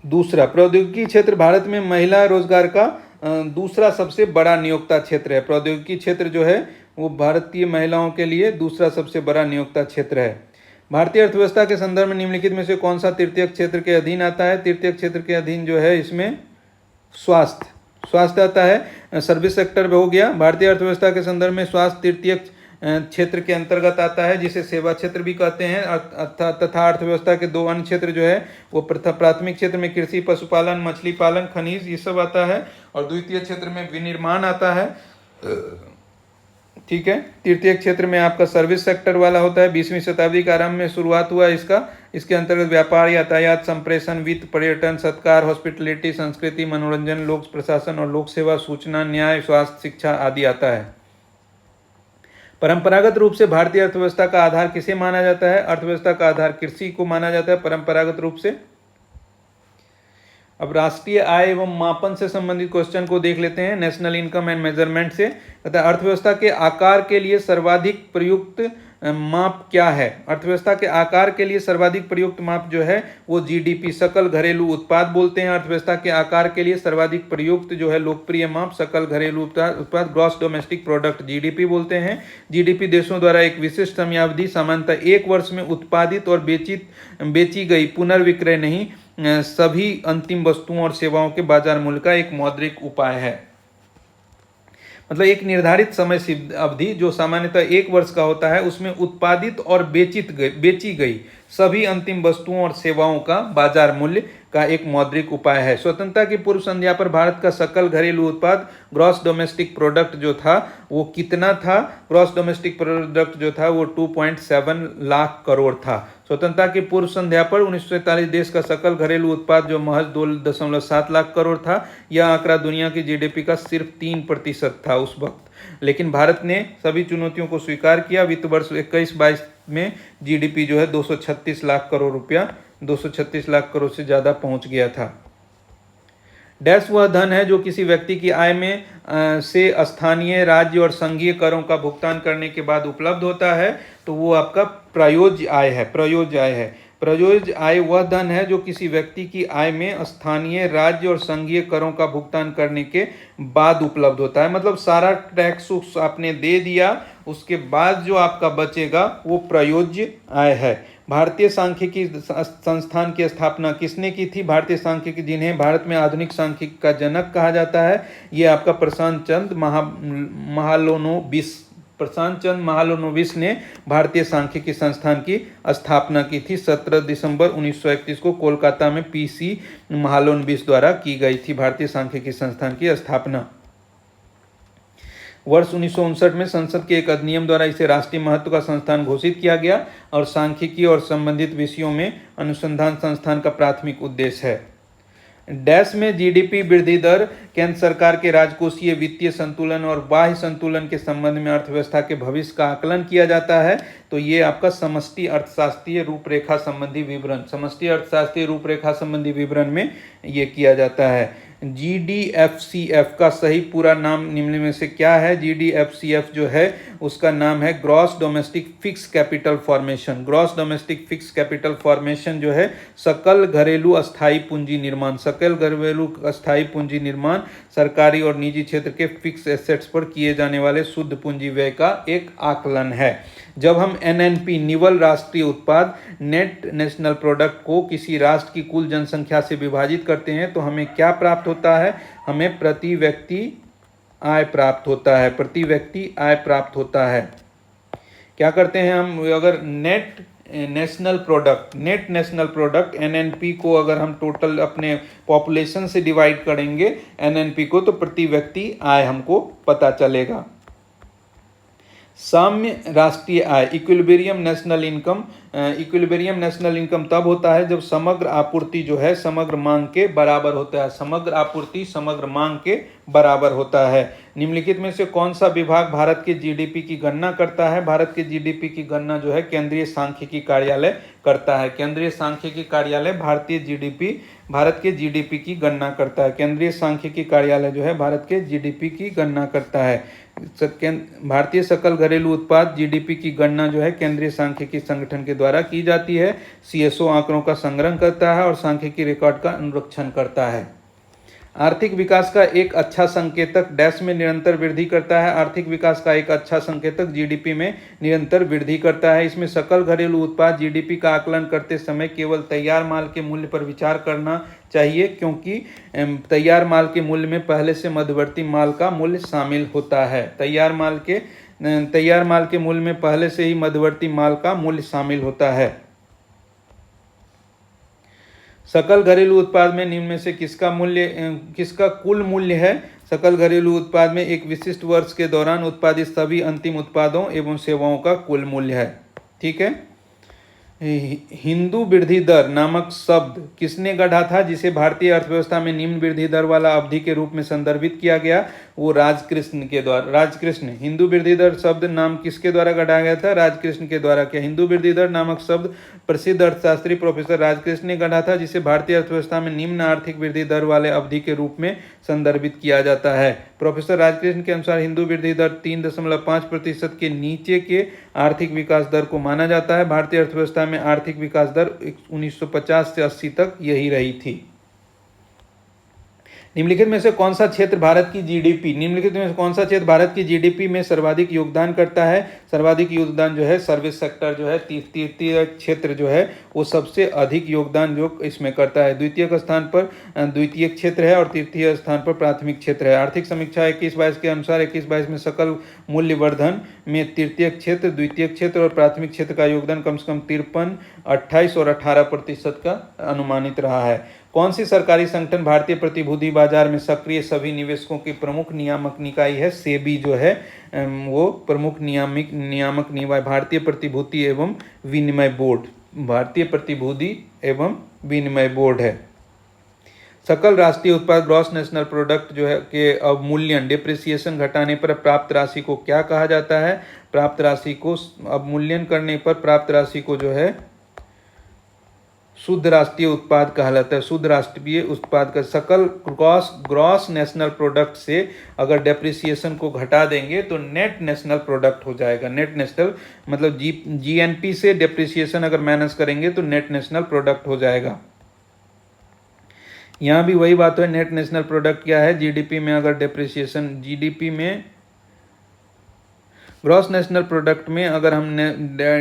दूसरा, प्रौद्योगिकी क्षेत्र भारत में महिला रोजगार का दूसरा सबसे बड़ा नियोक्ता क्षेत्र है। प्रौद्योगिकी क्षेत्र जो है वो भारतीय महिलाओं के लिए दूसरा सबसे बड़ा नियोक्ता क्षेत्र है। भारतीय अर्थव्यवस्था के संदर्भ में निम्नलिखित में से कौन सा तृतीयक क्षेत्र के अधीन आता है? तृतीयक क्षेत्र के अधीन जो है इसमें स्वास्थ्य आता है। सर्विस सेक्टर हो गया। भारतीय अर्थव्यवस्था के संदर्भ में स्वास्थ्य तृतीयक क्षेत्र के अंतर्गत आता है, जिसे सेवा क्षेत्र भी कहते हैं। तथा अर्थव्यवस्था के दो अन्य क्षेत्र जो है वो प्राथमिक क्षेत्र में कृषि, पशुपालन, मछली पालन, खनिज ये सब आता है, और द्वितीय क्षेत्र में विनिर्माण आता है। ठीक है। तृतीय क्षेत्र में आपका सर्विस सेक्टर वाला होता है। 20वीं शताब्दी के आरंभ में शुरुआत हुआ इसका। इसके अंतर्गत व्यापार, यातायात, संप्रेषण, वित्त, पर्यटन, सत्कार, हॉस्पिटलिटी, संस्कृति, मनोरंजन, लोक प्रशासन और लोक सेवा, सूचना, न्याय, स्वास्थ्य, शिक्षा आदि आता है। परंपरागत रूप से भारतीय अर्थव्यवस्था का आधार किसे माना जाता है? अर्थव्यवस्था का आधार कृषि को माना जाता है परंपरागत रूप से। अब राष्ट्रीय आय एवं मापन से संबंधित क्वेश्चन को देख लेते हैं। नेशनल इनकम एंड मेजरमेंट से कहता है अर्थव्यवस्था के आकार के लिए सर्वाधिक प्रयुक्त माप क्या है? अर्थव्यवस्था के आकार के लिए सर्वाधिक प्रयुक्त माप जो है वो जीडीपी, सकल घरेलू उत्पाद बोलते हैं। अर्थव्यवस्था के आकार के लिए सर्वाधिक प्रयुक्त जो है लोकप्रिय माप सकल घरेलू उत्पाद, ग्रॉस डोमेस्टिक प्रोडक्ट, जीडीपी बोलते हैं। जीडीपी देशों द्वारा एक विशिष्ट समयावधि सामान्यतः 1 वर्ष में उत्पादित और बेची गई पुनर्विक्रय नहीं सभी अंतिम वस्तुओं और सेवाओं के बाजार मूल्य का एक मौद्रिक उपाय है। मतलब एक निर्धारित समय अवधि जो सामान्यतः 1 वर्ष का होता है, उसमें उत्पादित और बेची गई सभी अंतिम वस्तुओं और सेवाओं का बाजार मूल्य का एक मौद्रिक उपाय है। स्वतंत्रता की पूर्व संध्या पर भारत का सकल घरेलू उत्पाद ग्रॉस डोमेस्टिक प्रोडक्ट जो था वो कितना था? ग्रॉस डोमेस्टिक प्रोडक्ट जो था वो 2.7 लाख करोड़ था। स्वतंत्रता की पूर्व संध्या पर 1947 देश का सकल घरेलू उत्पाद जो महज 2.7 लाख करोड़ था। यह आंकड़ा दुनिया की जीडीपी का सिर्फ 3% था उस वक्त। लेकिन भारत ने सभी चुनौतियों को स्वीकार किया। वित्त वर्ष 21-22 में जीडीपी जो है 236 लाख करोड़ रुपया 236 लाख करोड़ से ज़्यादा पहुंच गया था। डैश वह धन है जो किसी व्यक्ति की आय में से स्थानीय, राज्य और संघीय करों का भुगतान करने के बाद उपलब्ध होता है, तो वो आपका प्रयोज्य आय है। प्रयोज्य आय है। प्रयोज्य आय वह धन है जो किसी व्यक्ति की आय में स्थानीय, राज्य और संघीय करों का भुगतान करने के बाद उपलब्ध होता है। मतलब सारा टैक्स आपने दे दिया, उसके बाद जो आपका बचेगा वो प्रयोज्य आय है। भारतीय सांख्यिकी संस्थान की स्थापना किसने की थी? भारतीय सांख्यिकी, जिन्हें भारत में आधुनिक सांख्यिकी का जनक कहा जाता है, ये आपका प्रशांत चंद्र महालनोबिस ने भारतीय सांख्यिकी संस्थान की स्थापना की थी। 17 दिसंबर 1931 को कोलकाता में पीसी महालनोबिस द्वारा की गई थी भारतीय सांख्यिकी संस्थान की स्थापना। वर्ष 1959 में संसद के एक अधिनियम द्वारा इसे राष्ट्रीय महत्व का संस्थान घोषित किया गया और सांख्यिकी और संबंधित विषयों में अनुसंधान संस्थान का प्राथमिक उद्देश्य है। डैश में जीडीपी वृद्धि दर केंद्र सरकार के राजकोषीय, वित्तीय संतुलन और बाह्य संतुलन के संबंध में अर्थव्यवस्था के भविष्य का आकलन किया जाता है। तो ये आपका समष्टि अर्थशास्त्रीय रूपरेखा संबंधी विवरण, समष्टि अर्थशास्त्रीय रूपरेखा संबंधी विवरण में ये किया जाता है। जीडीएफसीएफ का सही पूरा नाम निम्न में से क्या है? जीडीएफसीएफ जो है उसका नाम है gross domestic fix capital formation. Gross domestic fix capital formation जो है सकल घरेलू अस्थायी पूंजी निर्माण, सकल घरेलू अस्थायी पूंजी निर्माण सरकारी और निजी क्षेत्र के फिक्स एसेट्स पर किए जाने वाले शुद्ध पूंजी व्यय का एक आकलन है। जब हम एनएनपी, निवल राष्ट्रीय उत्पाद, नेट नेशनल प्रोडक्ट को किसी राष्ट्र की कुल जनसंख्या से विभाजित करते हैं तो हमें क्या प्राप्त होता है? हमें प्रति व्यक्ति आय प्राप्त होता है। प्रति व्यक्ति आय प्राप्त होता है। क्या करते हैं हम? अगर नेट नेशनल प्रोडक्ट एनएनपी को अगर हम टोटल अपने पॉपुलेशन से डिवाइड करेंगे एनएनपी को, तो प्रति व्यक्ति आय हमको पता चलेगा। साम्य राष्ट्रीय आय, इक्विलिब्रियम नेशनल इनकम तब होता है जब समग्र आपूर्ति जो है समग्र मांग के बराबर होता है। समग्र आपूर्ति समग्र मांग के बराबर होता है। निम्नलिखित में से कौन सा विभाग भारत के जीडीपी की गणना करता है? भारत के जीडीपी की गणना जो है केंद्रीय सांख्यिकी कार्यालय करता है। केंद्रीय सांख्यिकी कार्यालय भारत के जीडीपी की गणना करता है। केंद्रीय सांख्यिकी कार्यालय जो है भारत के जीडीपी की गणना करता है। भारतीय सकल घरेलू उत्पाद जीडीपी की गणना जो है केंद्रीय सांख्यिकी संगठन के द्वारा की जाती है। सीएसओ आंकड़ों का संग्रह करता है और सांख्यिकी रिकॉर्ड का अनुरक्षण करता है। आर्थिक विकास का एक अच्छा संकेतक डैश में निरंतर वृद्धि करता है। आर्थिक विकास का एक अच्छा संकेतक जीडीपी में निरंतर वृद्धि करता है। इसमें सकल घरेलू उत्पाद जीडीपी का आकलन करते समय केवल तैयार माल के मूल्य पर विचार करना चाहिए, क्योंकि तैयार माल के मूल्य में पहले से मध्यवर्ती माल का मूल्य शामिल होता है। तैयार माल के मूल्य में पहले से ही मध्यवर्ती माल का मूल्य शामिल होता है। सकल घरेलू उत्पाद में निम्न में से किसका कुल मूल्य है? सकल घरेलू उत्पाद में एक विशिष्ट वर्ष के दौरान उत्पादित सभी अंतिम उत्पादों एवं सेवाओं का कुल मूल्य है। ठीक है। हिंदू वृद्धि दर नामक शब्द किसने गढ़ा था, जिसे भारतीय अर्थव्यवस्था में निम्न वृद्धि दर वाला अवधि के रूप में संदर्भित किया गया? वो राजकृष्ण के द्वारा। राजकृष्ण। हिंदू वृद्धि दर शब्द नाम किसके द्वारा गढ़ा गया था? राजकृष्ण के द्वारा। क्या हिंदू वृद्धि दर नामक शब्द प्रसिद्ध अर्थशास्त्री प्रोफेसर राजकृष्ण ने गढ़ा था, जिसे भारतीय अर्थव्यवस्था में निम्न आर्थिक वृद्धि दर वाले अवधि के रूप में संदर्भित किया जाता है? प्रोफेसर राजकृष्ण के अनुसार हिंदू वृद्धि दर 3.5% के नीचे के आर्थिक विकास दर को माना जाता है। भारतीय अर्थव्यवस्था में आर्थिक विकास दर 1950 से 80 तक यही रही थी। निम्नलिखित में से कौन सा क्षेत्र भारत की जीडीपी निम्नलिखित में से कौन सा क्षेत्र भारत की जीडीपी में सर्वाधिक योगदान करता है? सर्वाधिक योगदान जो है सर्विस सेक्टर जो है, तृतीय क्षेत्र जो है वो सबसे अधिक योगदान जो इसमें करता है। द्वितीय स्थान पर द्वितीय क्षेत्र है और तृतीय स्थान पर प्राथमिक क्षेत्र है। आर्थिक समीक्षा 21-22 के अनुसार 21-22 में सकल मूल्य वर्धन में तृतीय क्षेत्र, द्वितीय क्षेत्र और प्राथमिक क्षेत्र का योगदान कम से कम 53, 28 और 18% का अनुमानित रहा है। कौन सी सरकारी संगठन भारतीय प्रतिभूति बाजार में सक्रिय सभी निवेशकों की प्रमुख नियामक निकाय है? सेबी जो है वो प्रमुख नियामक निकाय भारतीय प्रतिभूति एवं विनिमय बोर्ड, भारतीय प्रतिभूति एवं विनिमय बोर्ड है। सकल राष्ट्रीय उत्पाद ग्रॉस नेशनल प्रोडक्ट जो है के अवमूल्यन डिप्रिसिएशन घटाने पर प्राप्त राशि को क्या कहा जाता है? प्राप्त राशि को अवमूल्यन करने पर प्राप्त राशि को जो है शुद्ध राष्ट्रीय उत्पाद कहलाता है। शुद्ध राष्ट्रीय उत्पाद का सकल ग्रॉस नेशनल प्रोडक्ट से अगर डेप्रिसिएशन को घटा देंगे तो नेट नेशनल प्रोडक्ट हो जाएगा। नेट नेशनल मतलब जीएनपी से डेप्रिसिएशन अगर माइनस करेंगे तो नेट नेशनल प्रोडक्ट हो जाएगा। यहाँ भी वही बात है, नेट नेशनल प्रोडक्ट क्या है? जीडीपी में अगर डेप्रिसिएशन, जीडीपी में ग्रॉस नेशनल प्रोडक्ट में अगर हम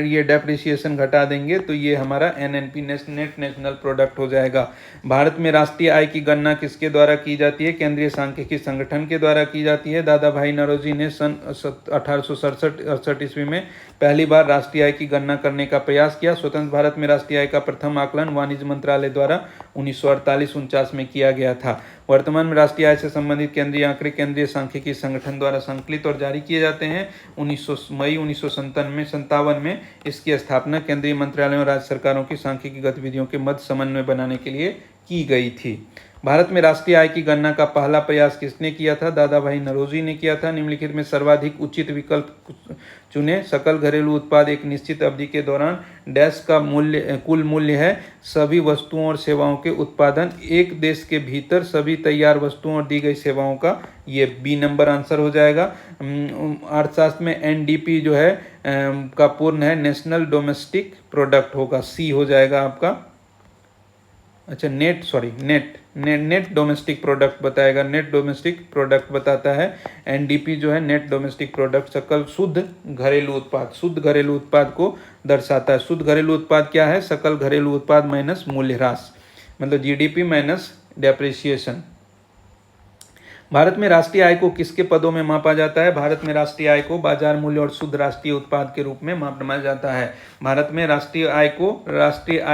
ये डेप्रिसिएशन घटा देंगे तो ये हमारा एनएनपी नेट नेशनल प्रोडक्ट हो जाएगा। भारत में राष्ट्रीय आय की गणना किसके द्वारा की जाती है? केंद्रीय सांख्यिकी संगठन के द्वारा की जाती है। दादा भाई नौरोजी ने सन 1867 ईस्वी में पहली बार राष्ट्रीय आय की गणना करने का प्रयास किया। स्वतंत्र भारत में राष्ट्रीय आय का प्रथम आकलन वाणिज्य मंत्रालय द्वारा 1948-49 में किया गया था। वर्तमान में राष्ट्रीय आय से संबंधित केंद्रीय आंकड़े केंद्रीय सांख्यिकी संगठन द्वारा संकलित और जारी किए जाते हैं। मई 1957 में इसकी स्थापना केंद्रीय मंत्रालयों और राज्य सरकारों की सांख्यिकी गतिविधियों के मध्य समन्वय बनाने के लिए की गई थी। भारत में राष्ट्रीय आय की गणना का पहला प्रयास किसने किया था? दादा भाई नौरोजी ने किया था। निम्नलिखित में सर्वाधिक उचित विकल्प चुने। सकल घरेलू उत्पाद एक निश्चित अवधि के दौरान डैश का कुल मूल्य है सभी वस्तुओं और सेवाओं के उत्पादन एक देश के भीतर सभी तैयार वस्तुओं और दी गई सेवाओं का। ये बी नंबर आंसर हो जाएगा। अर्थशास्त्र में एनडीपी जो है का पूर्ण है नेशनल डोमेस्टिक प्रोडक्ट होगा, सी हो जाएगा आपका। अच्छा नेट डोमेस्टिक प्रोडक्ट बताएगा, नेट डोमेस्टिक प्रोडक्ट बताता है। एनडीपी जो है नेट डोमेस्टिक प्रोडक्ट सकल शुद्ध घरेलू उत्पाद को दर्शाता है। शुद्ध घरेलू उत्पाद क्या है? सकल घरेलू उत्पाद माइनस मूल्यह्रास, मतलब जीडीपी माइनस डेप्रिसिएशन। भारत में राष्ट्रीय आय को किसके पदों में मापा जाता है? भारत में राष्ट्रीय आय को बाजार मूल्य और शुद्ध राष्ट्रीय उत्पाद के रूप में मापा जाता है। भारत में राष्ट्रीय आय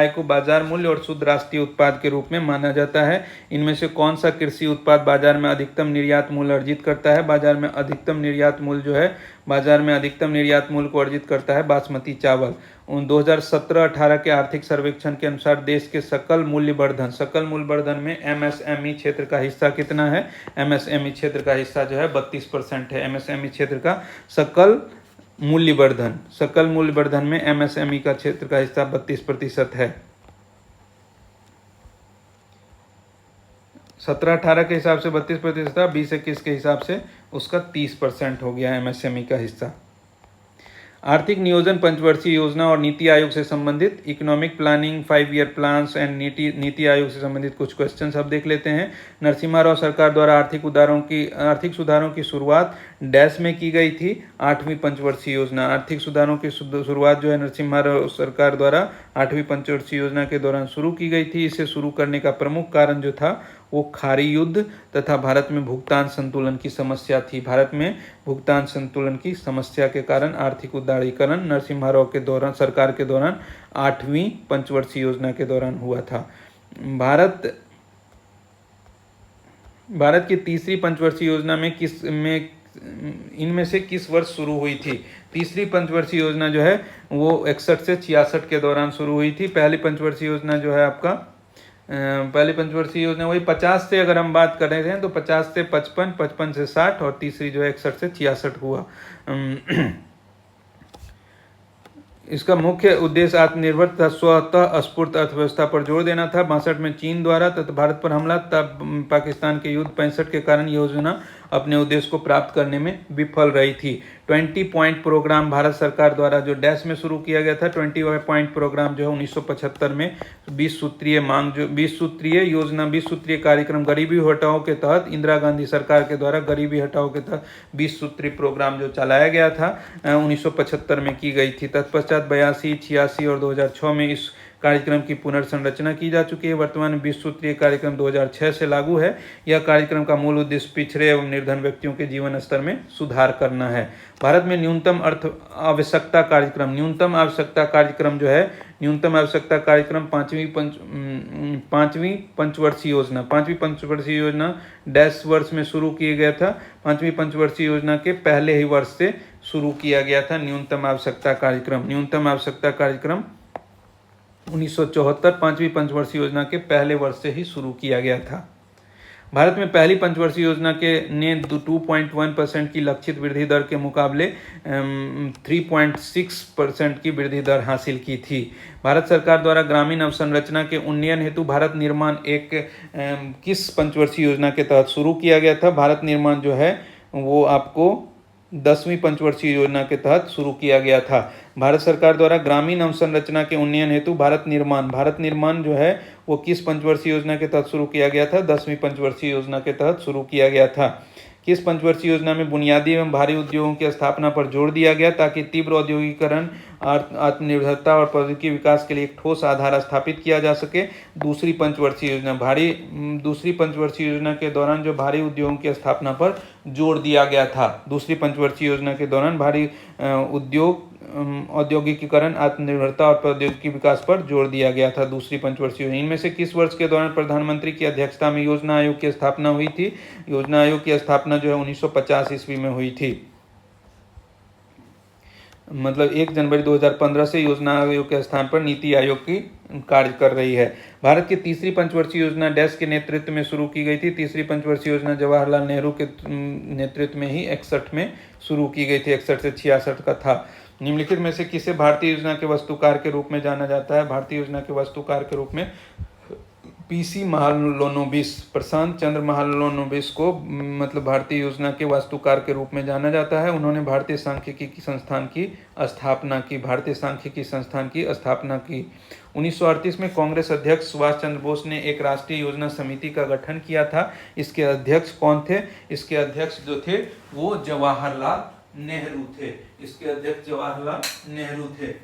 को बाजार मूल्य और शुद्ध राष्ट्रीय उत्पाद के रूप में माना जाता है। इनमें से कौन सा कृषि उत्पाद बाजार में अधिकतम निर्यात मूल्य अर्जित करता है? बाजार में अधिकतम निर्यात मूल्य को अर्जित करता है बासमती चावल। 2017-18 के आर्थिक सर्वेक्षण के अनुसार देश के सकल मूल्य वर्धन में एमएसएमई क्षेत्र का हिस्सा कितना है? एमएसएमई क्षेत्र का हिस्सा जो है 32% है। एमएसएमई क्षेत्र का सकल मूल्य वर्धन में एमएसएमई का क्षेत्र का हिस्सा 32% है। 17-18 के हिसाब से 32% था, 20-21 के हिसाब से उसका 30% हो गया एमएसएमई का हिस्सा। आर्थिक नियोजन पंचवर्षीय योजना और नीति आयोग से संबंधित economic planning 5 year plans and NITI Aayog से संबंधित कुछ क्वेश्चंस अब देख लेते हैं। नरसिम्हा राव सरकार द्वारा आर्थिक सुधारों की शुरुआत डैश में की गई थी? 8वीं पंचवर्षीय योजना। आर्थिक सुधारों की शुरुआत जो है नरसिम्हा राव सरकार द्वारा 8वीं पंचवर्षीय योजना के दौरान शुरू की गई थी। इसे शुरू करने का प्रमुख कारण जो था वो खाड़ी युद्ध तथा भारत में भुगतान संतुलन की समस्या थी। भारत में भुगतान संतुलन की समस्या के कारण आर्थिक उदारीकरण नरसिम्हा राव के दौरान सरकार के दौरान 8वीं पंचवर्षीय योजना के दौरान हुआ था। भारत की तीसरी पंचवर्षीय योजना में इनमें से किस वर्ष शुरू हुई थी? तीसरी पंचवर्षीय योजना जो है वो 61 से 66 के दौरान शुरू हुई थी। पहली पंचवर्षीय योजना जो है आपका पहली पंचवर्षीय योजना वही 50 से अगर हम बात कर रहे थे तो 50 से 55, 55 से 60 और तीसरी जो है 61 से 66 हुआ। इसका मुख्य उद्देश्य आत्मनिर्भर तथा स्वतः स्फूर्त अर्थव्यवस्था पर जोर देना था। 62 में चीन द्वारा तथा भारत पर हमला तब पाकिस्तान के युद्ध 65 के कारण योजना अपने उद्देश्य को प्राप्त करने में विफल रही थी। 20 पॉइंट प्रोग्राम भारत सरकार द्वारा जो डैश में शुरू किया गया था। 20 पॉइंट प्रोग्राम जो है 1975 में 20 सूत्रीय मांग जो 20 सूत्रीय योजना 20 सूत्रीय कार्यक्रम गरीबी हटाओ के तहत इंदिरा गांधी सरकार के द्वारा गरीबी हटाओ के तहत 20 सूत्रीय प्रोग्राम जो चलाया गया था 1975 में की गई थी। तत्पश्चात 82, 86 और 2006 में इस कार्यक्रम की पुनर्संरचना की जा चुकी है। वर्तमान में 20 सूत्रीय कार्यक्रम 2006 से लागू है। यह कार्यक्रम का मूल उद्देश्य पिछड़े एवं निर्धन व्यक्तियों के जीवन स्तर में सुधार करना है। भारत में न्यूनतम आवश्यकता कार्यक्रम जो है न्यूनतम आवश्यकता कार्यक्रम पांचवी पंचवर्षीय योजना डैश वर्ष में शुरू किया गया था। पांचवी पंचवर्षीय योजना के पहले ही वर्ष से शुरू किया गया था। न्यूनतम आवश्यकता कार्यक्रम 1974 पांचवी पंचवर्षीय योजना के पहले वर्ष से ही शुरू किया गया था। भारत में पहली पंचवर्षीय योजना ने 2.1% की लक्षित वृद्धि दर के मुकाबले 3.6% की वृद्धि दर हासिल की थी। भारत सरकार द्वारा ग्रामीण अवसंरचना के उन्नयन हेतु भारत निर्माण किस पंचवर्षीय योजना के तहत शुरू किया गया था? भारत निर्माण जो है वो आपको 10वीं पंचवर्षीय योजना के तहत शुरू किया गया था। भारत सरकार द्वारा ग्रामीण अवसंरचना के उन्नयन हेतु भारत निर्माण जो है वो किस पंचवर्षीय योजना के तहत शुरू किया गया था? 10वीं पंचवर्षीय योजना के तहत शुरू किया गया था। किस पंचवर्षीय योजना में बुनियादी एवं भारी उद्योगों की स्थापना पर जोर दिया गया ताकि तीव्र औद्योगिकरण, आत्मनिर्भरता और प्रौद्योगिकी विकास के लिए एक ठोस आधार स्थापित किया जा सके? दूसरी पंचवर्षीय योजना के दौरान जो भारी उद्योगों की स्थापना पर जोर दिया गया था। दूसरी पंचवर्षीय योजना के दौरान भारी औद्योगिकीकरण, आत्मनिर्भरता और प्रौद्योगिकी विकास पर जोर दिया गया था। दूसरी पंचवर्षीय योजना। इनमें से किस वर्ष के दौरान प्रधानमंत्री की अध्यक्षता में योजना आयोग की स्थापना हुई थी? योजना आयोग की स्थापना जो है 1950 ईस्वी में हुई थी। मतलब 1 जनवरी 2015 से योजना आयोग के स्थान पर नीति आयोग की कार्य कर रही है। भारत की तीसरी पंचवर्षीय योजना डैश के नेतृत्व में शुरू की गई थी। तीसरी पंचवर्षीय योजना जवाहरलाल नेहरू के नेतृत्व में ही 61 में शुरू की गई थी। 61 से 66 का था। निम्नलिखित में से किसे भारतीय योजना के वास्तुकार के रूप में जाना जाता है? भारतीय योजना के वास्तुकार के रूप में पीसी महालनोबिस, प्रशांत चंद्र महालनोबिस को मतलब भारतीय योजना के वास्तुकार के रूप में जाना जाता है। उन्होंने भारतीय सांख्यिकी संस्थान की स्थापना की। 1938 में कांग्रेस अध्यक्ष सुभाष चंद्र बोस ने एक राष्ट्रीय योजना समिति का गठन किया था। इसके अध्यक्ष कौन थे? इसके अध्यक्ष जो थे वो जवाहरलाल नेहरू थे।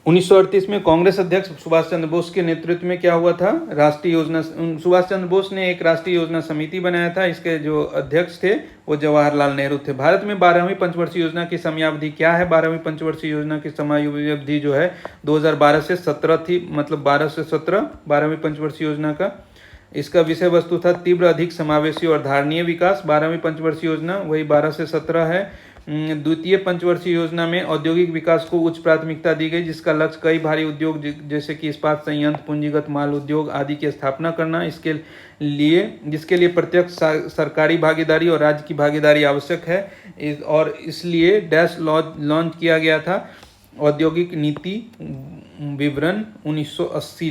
1938 में कांग्रेस अध्यक्ष सुभाष चंद्र बोस के नेतृत्व में क्या हुआ था? सुभाष चंद्र बोस ने एक राष्ट्रीय योजना समिति बनाया था। इसके जो अध्यक्ष थे वो जवाहरलाल नेहरू थे। भारत में 12वीं पंचवर्षीय योजना की समयावधि क्या है? 12वीं पंचवर्षीय योजना की समयावधि जो है 2012 से 17 थी। मतलब 12 से 17 12वीं पंचवर्षीय योजना का इसका विषय वस्तु था तीव्र, अधिक समावेशी और धारणीय विकास। 12वीं पंचवर्षीय योजना वही 12 से 17 है। द्वितीय पंचवर्षीय योजना में औद्योगिक विकास को उच्च प्राथमिकता दी गई, जिसका लक्ष्य कई भारी उद्योग जैसे कि इस्पात संयंत्र, पूंजीगत माल उद्योग आदि की स्थापना करना। जिसके लिए प्रत्यक्ष सरकारी भागीदारी और राज्य की भागीदारी आवश्यक है और इसलिए डैश लॉन्च किया गया था। औद्योगिक नीति विवरण 1980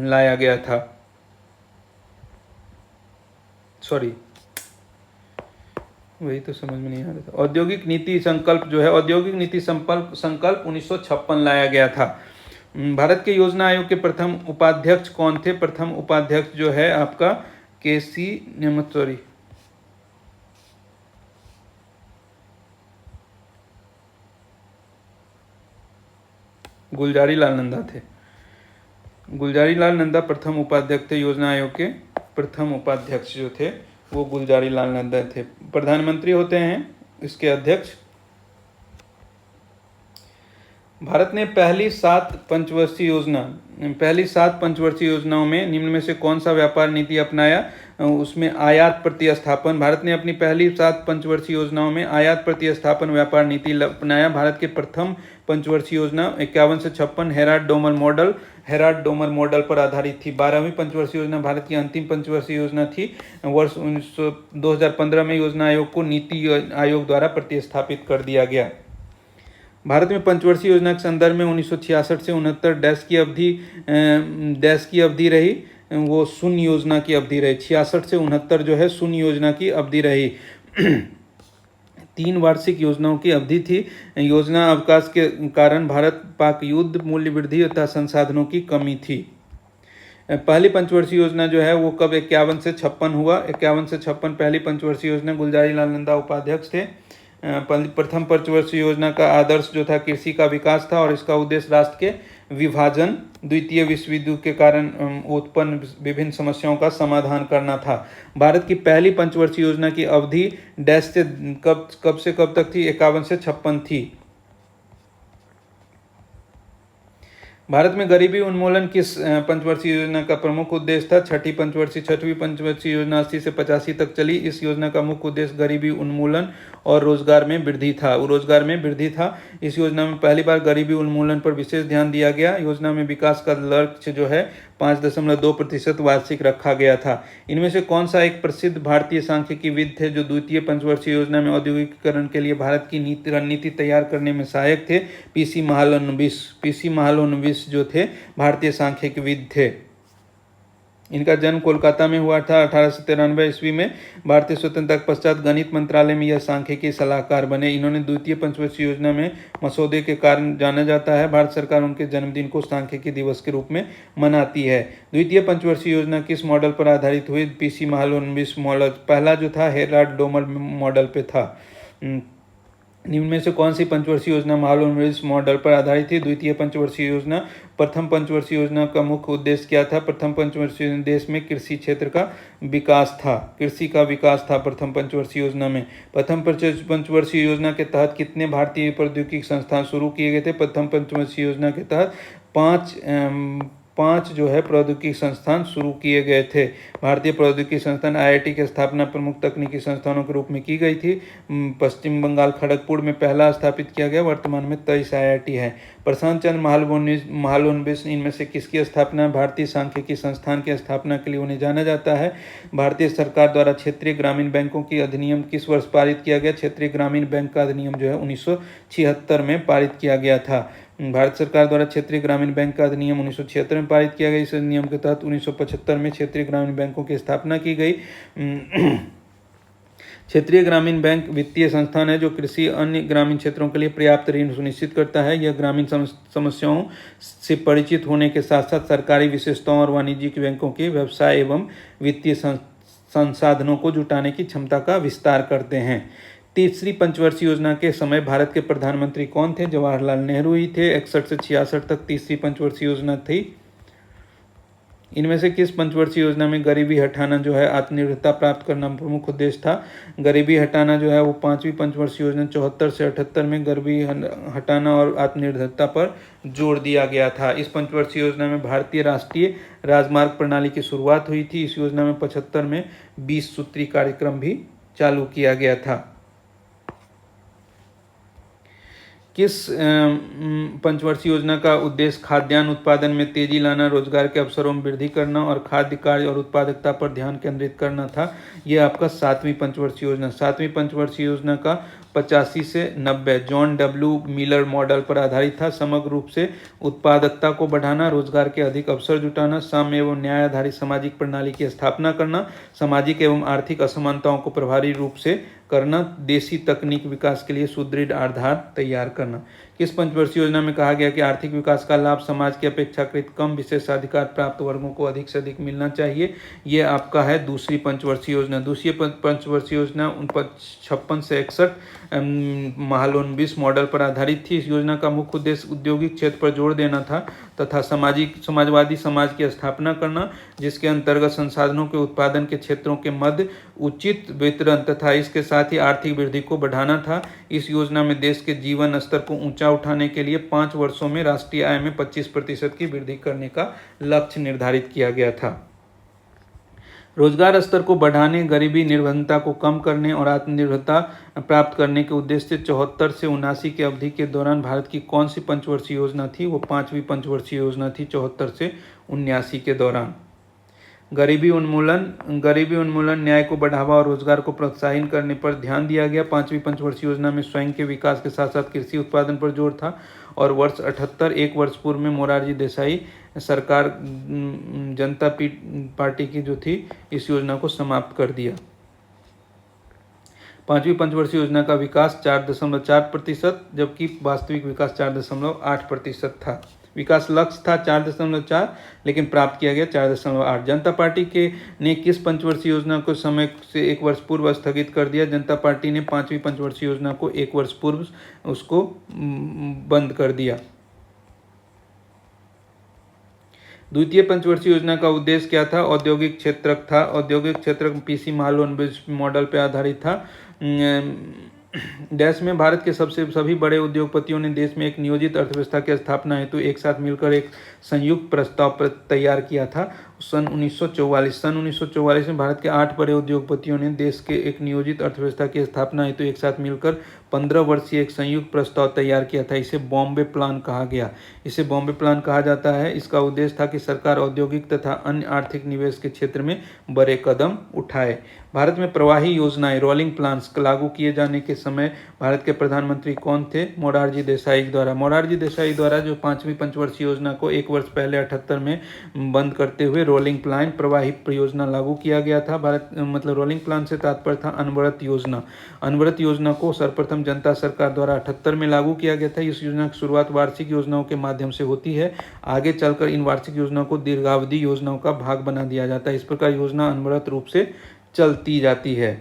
लाया गया था। वही तो समझ में नहीं आ रहा था। औद्योगिक नीति संकल्प 1956 लाया गया था। भारत के योजना आयोग के प्रथम उपाध्यक्ष कौन थे? प्रथम उपाध्यक्ष जो है आपका गुलजारी लाल नंदा थे। गुलजारी लाल नंदा प्रथम उपाध्यक्ष थे। योजना आयोग के प्रथम उपाध्यक्ष जो थे वो गुलजारी लाल नंदा थे। प्रधानमंत्री होते हैं इसके अध्यक्ष। भारत ने पहली 7 पंचवर्षीय योजनाओं में निम्न में से कौन सा व्यापार नीति अपनाया? उसमें आयात प्रतिस्थापन। भारत ने अपनी पहली 7 पंचवर्षीय योजनाओं में आयात प्रतिस्थापन व्यापार नीति अपनाया। भारत के प्रथम पंचवर्षीय योजना 51 से 56 हेराल्ड डोमर मॉडल पर आधारित थी। 12वीं पंचवर्षीय योजना भारत की अंतिम पंचवर्षीय योजना थी। वर्ष 2015 में योजना आयोग को नीति आयोग द्वारा प्रतिस्थापित कर दिया गया। भारत में पंचवर्षीय योजना के संदर्भ में 1966 से 69 डैश की अवधि रही, वो शून्य योजना की अवधि रही। 66 से 69 जो है शून्य योजना की अवधि रही। 3 वार्षिक योजनाओं की अवधि थी। योजना अवकाश के कारण भारत पाक युद्ध, मूल्य वृद्धि तथा संसाधनों की कमी थी। पहली पंचवर्षीय योजना जो है वो कब 51 से 56 हुआ। 51 से 56 पहली पंचवर्षीय योजना, गुलजारी लाल नंदा उपाध्यक्ष थे। प्रथम पंचवर्षीय योजना का आदर्श जो था कृषि का विकास था और इसका उद्देश्य राष्ट्र के विभाजन, द्वितीय विश्व युद्ध के कारण उत्पन्न विभिन्न समस्याओं का समाधान करना था। भारत की पहली पंचवर्षीय योजना की अवधि डैश से कब से कब तक थी? 51 से 56 थी। भारत में गरीबी उन्मूलन किस पंचवर्षीय योजना का प्रमुख उद्देश्य था? छठवीं पंचवर्षीय योजना 80 से 85 तक चली। इस योजना का मुख्य उद्देश्य गरीबी उन्मूलन और रोजगार में वृद्धि था। इस योजना में पहली बार गरीबी उन्मूलन पर विशेष ध्यान दिया गया। योजना में विकास का लक्ष्य जो है 5.2% वार्षिक रखा गया था। इनमें से कौन सा एक प्रसिद्ध भारतीय सांख्यिकीविद थे जो द्वितीय पंचवर्षीय योजना में औद्योगिकीकरण के लिए भारत की रणनीति तैयार करने में सहायक थे? पीसी महालनोबिस जो थे भारतीय सांख्यिकीविद थे। इनका जन्म कोलकाता में हुआ था 1893 ईस्वी में। भारतीय स्वतंत्रता के पश्चात गणित मंत्रालय में यह सांख्यिकी सलाहकार बने। इन्होंने द्वितीय पंचवर्षीय योजना में मसौदे के कारण जाना जाता है। भारत सरकार उनके जन्मदिन को सांख्यिकी दिवस के रूप में मनाती है। द्वितीय पंचवर्षीय योजना किस मॉडल पर आधारित हुई? PC Mahalanobis model. पहला जो था हेराल्ड डोमर मॉडल पे था। निम्न में से कौन सी पंचवर्षीय योजना महालनोबिस मॉडल पर आधारित थी? द्वितीय पंचवर्षीय योजना। प्रथम पंचवर्षीय योजना का मुख्य उद्देश्य क्या था? प्रथम पंचवर्षीय योजना देश में कृषि क्षेत्र का विकास था। प्रथम पंचवर्षीय योजना में। प्रथम पंचवर्षीय योजना के तहत कितने भारतीय प्रौद्योगिकी संस्थान शुरू किए गए थे? प्रथम पंचवर्षीय योजना के तहत पांच जो है प्रौद्योगिकी संस्थान शुरू किए गए थे। भारतीय प्रौद्योगिकी संस्थान IIT की स्थापना प्रमुख तकनीकी संस्थानों के रूप में की गई थी। पश्चिम बंगाल खड़गपुर में पहला स्थापित किया गया। वर्तमान में 23 IIT है। प्रशांत चंद्र महालनोबिस इनमें से किसकी स्थापना? भारतीय सांख्यिकी संस्थान की स्थापना के लिए उन्हें जाना जाता है। भारतीय सरकार द्वारा क्षेत्रीय ग्रामीण बैंकों की अधिनियम किस वर्ष पारित किया गया? क्षेत्रीय ग्रामीण बैंक का अधिनियम जो है 1976 में पारित किया गया था। भारत सरकार द्वारा क्षेत्रीय ग्रामीण बैंक का अधिनियम 1976 में पारित किया गया। इस अधिनियम के तहत 1975 में क्षेत्रीय ग्रामीण बैंकों की स्थापना की गई। क्षेत्रीय ग्रामीण बैंक वित्तीय संस्थान है जो कृषि अन्य ग्रामीण क्षेत्रों के लिए पर्याप्त ऋण सुनिश्चित करता है। यह ग्रामीण समस्याओं से परिचित होने के साथ साथ सरकारी विशेषताओं और वाणिज्यिक बैंकों के व्यवसाय एवं वित्तीय संसाधनों को जुटाने की क्षमता का विस्तार करते हैं। तीसरी पंचवर्षीय योजना के समय भारत के प्रधानमंत्री कौन थे? जवाहरलाल नेहरू ही थे। 61 से 66 तक तीसरी पंचवर्षीय योजना थी। इनमें से किस पंचवर्षीय योजना में गरीबी हटाना जो है आत्मनिर्भरता प्राप्त करना प्रमुख उद्देश्य था? गरीबी हटाना जो है वो पांचवी पंचवर्षीय योजना 74 से 78 में गरीबी हटाना और आत्मनिर्भरता पर जोर दिया गया था। इस पंचवर्षीय योजना में भारतीय राष्ट्रीय राजमार्ग प्रणाली की शुरुआत हुई थी। इस योजना में 75 में 20 सूत्री कार्यक्रम भी चालू किया गया था। किस पंचवर्षीय योजना का उद्देश्य खाद्यान्न उत्पादन में तेजी लाना, रोजगार के अवसरों में वृद्धि करना और खाद्य कार्य और उत्पादकता पर ध्यान केंद्रित करना था? यह आपका 7वीं पंचवर्षीय योजना। 7वीं पंचवर्षीय योजना का 85 से 90 जॉन डब्ल्यू मिलर मॉडल पर आधारित था। समग्र रूप से उत्पादकता को बढ़ाना, रोजगार के अधिक अवसर जुटाना, साम्य एवं न्याय आधारित सामाजिक प्रणाली की स्थापना करना, सामाजिक एवं आर्थिक असमानताओं को प्रभावी रूप से करना, देशी तकनीक विकास के लिए सुदृढ़ आधार तैयार करना। किस पंचवर्षीय योजना में कहा गया कि आर्थिक विकास का लाभ समाज के अपेक्षाकृत कम विशेषाधिकार प्राप्त वर्गों को अधिक से अधिक मिलना चाहिए? ये आपका है दूसरी पंचवर्षीय योजना। दूसरी पंचवर्षीय योजना 56 से 61 महालनोबिस मॉडल पर आधारित थी। इस योजना का मुख्य उद्देश्य औद्योगिक क्षेत्र पर जोर देना था तथा समाजवादी समाज की स्थापना करना, जिसके अंतर्गत संसाधनों के उत्पादन के क्षेत्रों के मध्य उचित वितरण तथा इसके साथ ही आर्थिक वृद्धि को बढ़ाना था। इस योजना में देश के जीवन स्तर को ऊंचा उठाने के लिए 5 वर्षों में राष्ट्रीय आय में 25% की वृद्धि करने का लक्ष्य निर्धारित किया गया था। रोजगार स्तर को बढ़ाने, गरीबी निर्धनता को कम करने और आत्मनिर्भरता प्राप्त करने के उद्देश्य से 74 से 79 की अवधि के दौरान भारत की कौन सी पंचवर्षीय योजना थी? वो 5वीं पंचवर्षीय योजना थी 74 से 79 के दौरान। गरीबी उन्मूलन, न्याय को बढ़ावा और रोजगार को प्रोत्साहित करने पर ध्यान दिया गया। 5वीं पंचवर्षीय योजना में स्वयं के विकास के साथ साथ कृषि उत्पादन पर जोर था और वर्ष 78 एक वर्ष पूर्व में मोरारजी देसाई सरकार जनता पार्टी की जो थी इस योजना को समाप्त कर दिया। पांचवी पंचवर्षीय योजना का विकास 4.4%, जबकि वास्तविक विकास 4.8% था। विकास लक्ष्य था 4.4, लेकिन प्राप्त किया गया 4.8। जनता पार्टी के ने किस पंचवर्षीय योजना को समय से 1 वर्ष पूर्व स्थगित कर दिया? जनता पार्टी ने पांचवी पंचवर्षीय योजना को 1 वर्ष पूर्व उसको बंद कर दिया। द्वितीय पंचवर्षीय योजना का उद्देश्य क्या था? औद्योगिक क्षेत्र था। औद्योगिक क्षेत्र पीसी महालोन मॉडल पर आधारित था। देश में भारत के सभी बड़े उद्योगपतियों ने देश में एक नियोजित अर्थव्यवस्था की स्थापना हेतु एक साथ मिलकर एक संयुक्त प्रस्ताव तैयार किया था। सन 1944 में भारत के 8 बड़े उद्योगपतियों ने देश के एक नियोजित अर्थव्यवस्था की स्थापना हेतु एक साथ मिलकर 15 वर्षीय एक संयुक्त प्रस्ताव तैयार किया था। इसे बॉम्बे प्लान कहा गया। इसे बॉम्बे प्लान कहा जाता है। इसका उद्देश्य था कि सरकार औद्योगिक तथा अन्य आर्थिक निवेश के क्षेत्र में बड़े कदम उठाए। भारत में प्रवाही योजनाएं, रोलिंग प्लान्स लागू किए जाने के समय भारत के प्रधानमंत्री कौन थे? मोरारजी देसाई द्वारा। मोरारजी देसाई द्वारा जो पांचवी पंचवर्षीय योजना को 1 वर्ष पहले 78 में बंद करते हुए रोलिंग प्लान प्रवाही परियोजना लागू किया गया था। रोलिंग प्लान से तात्पर्य था अनवरत योजना। अनवरत योजना को सर्वप्रथम जनता सरकार द्वारा 78 में लागू किया गया था। इस योजना की शुरुआत वार्षिक योजनाओं के माध्यम से होती है। आगे चलकर इन वार्षिक योजनाओं को दीर्घावधि योजनाओं का भाग बना दिया जाता है। इस प्रकार योजना अनवरत रूप से चलती जाती है।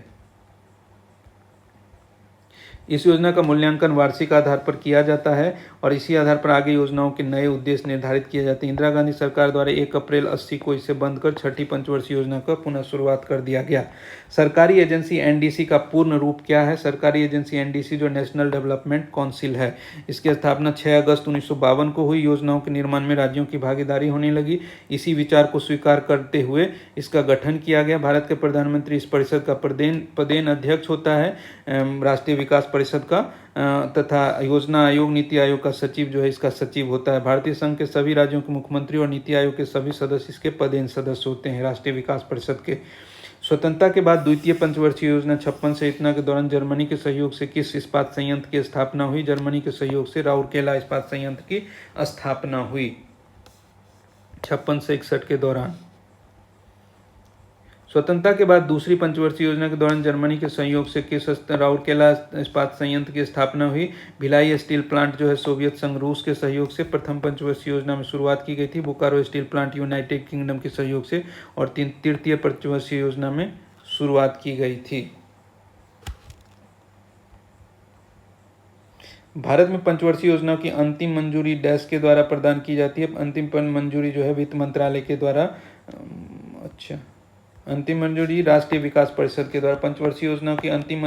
इस योजना का मूल्यांकन वार्षिक आधार पर किया जाता है और इसी आधार पर आगे योजनाओं के नए उद्देश्य निर्धारित किए जाते हैं। इंदिरा गांधी सरकार द्वारा 1 अप्रैल 80 को इसे बंद कर छठी पंचवर्षीय योजना का पुनः शुरुआत कर दिया गया। सरकारी एजेंसी एनडीसी का पूर्ण रूप क्या है? सरकारी एजेंसी एनडीसी जो नेशनल डेवलपमेंट काउंसिल है, इसकी स्थापना 6 अगस्त 1952 को हुई। योजनाओं के निर्माण में राज्यों की भागीदारी होने लगी। इसी विचार को स्वीकार करते हुए इसका गठन किया गया। भारत के प्रधानमंत्री इस परिषद का पदेन अध्यक्ष होता है, राष्ट्रीय विकास परिषद का, तथा योजना आयोग नीति आयोग का सचिव जो है इसका सचिव होता है। भारतीय संघ के सभी राज्यों के मुख्यमंत्री और नीति आयोग के सभी सदस्य इसके पदेन सदस्य होते हैं राष्ट्रीय विकास परिषद के। स्वतंत्रता के बाद द्वितीय पंचवर्षीय योजना 56 से इतना के दौरान जर्मनी के सहयोग से किस इस्पात संयंत्र की स्थापना हुई? जर्मनी के सहयोग से राउरकेला इस्पात संयंत्र की स्थापना हुई 56 से 61 के दौरान। स्वतंत्रता के बाद दूसरी पंचवर्षीय योजना के दौरान जर्मनी के सहयोग से किस राउरकेला इस्पात संयंत्र की स्थापना हुई? भिलाई स्टील प्लांट जो है सोवियत संघ रूस के सहयोग से प्रथम पंचवर्षीय योजना में शुरुआत की गई थी। Bokaro steel plant United kingdom के सहयोग से और तृतीय पंचवर्षीय योजना में शुरुआत की गई थी। भारत में पंचवर्षीय योजना की अंतिम मंजूरी डैश के द्वारा प्रदान की जाती है। अंतिम मंजूरी जो है वित्त मंत्रालय के द्वारा अंतिम मंजूरी राष्ट्रीय विकास परिषद के द्वारा। पंचवर्षीय योजनाओं की अंतिम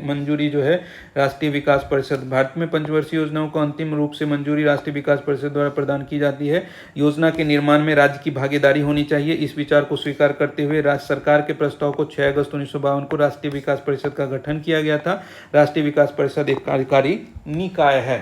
मंजूरी जो है राष्ट्रीय विकास परिषद। भारत में पंचवर्षीय योजनाओं को अंतिम रूप से मंजूरी राष्ट्रीय विकास परिषद द्वारा प्रदान की जाती है। योजना के निर्माण में राज्य की भागीदारी होनी चाहिए। इस विचार को स्वीकार करते हुए राज्य सरकार के प्रस्ताव को 6 अगस्त 1952 को राष्ट्रीय विकास परिषद का गठन किया गया था। राष्ट्रीय विकास परिषद एक कार्यकारी निकाय है।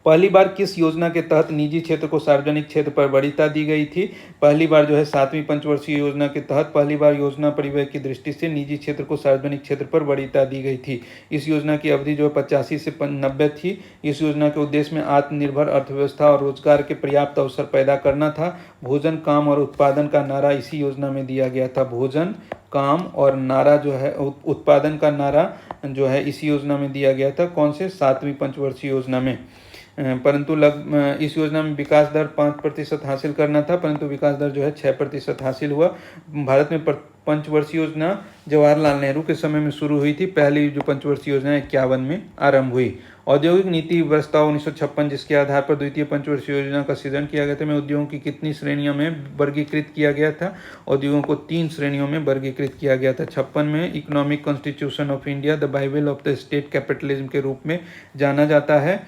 पहली बार किस योजना के तहत निजी क्षेत्र को सार्वजनिक क्षेत्र पर वरीयता दी गई थी? पहली बार जो है 7वीं पंचवर्षीय योजना के तहत पहली बार योजना परिव्यय की दृष्टि से निजी क्षेत्र को सार्वजनिक क्षेत्र पर वरीयता दी गई थी। इस योजना की अवधि जो है 85 से 90 थी। इस योजना के उद्देश्य में आत्मनिर्भर अर्थव्यवस्था और रोजगार के पर्याप्त अवसर पैदा करना था। भोजन, काम और उत्पादन का नारा इसी योजना में दिया गया था। भोजन, काम और नारा जो है उत्पादन का नारा जो है इसी योजना में दिया गया था। कौन से? 7वीं पंचवर्षीय योजना में। परंतु इस योजना में विकास दर 5% हासिल करना था, परंतु विकास दर जो है 6% हासिल हुआ। भारत में पंचवर्षीय योजना जवाहरलाल नेहरू के समय में शुरू हुई थी। पहली जो पंचवर्षीय योजना 51 में आरंभ हुई। औद्योगिक नीति प्रस्ताव 1956 जिसके आधार पर द्वितीय पंचवर्षीय योजना का सृजन किया गया था, में उद्योगों की कितनी श्रेणियों में वर्गीकृत किया गया था? उद्योगों को 3 श्रेणियों में वर्गीकृत किया गया था। 56 में economic constitution of India, the Bible of the state capitalism के रूप में जाना जाता है।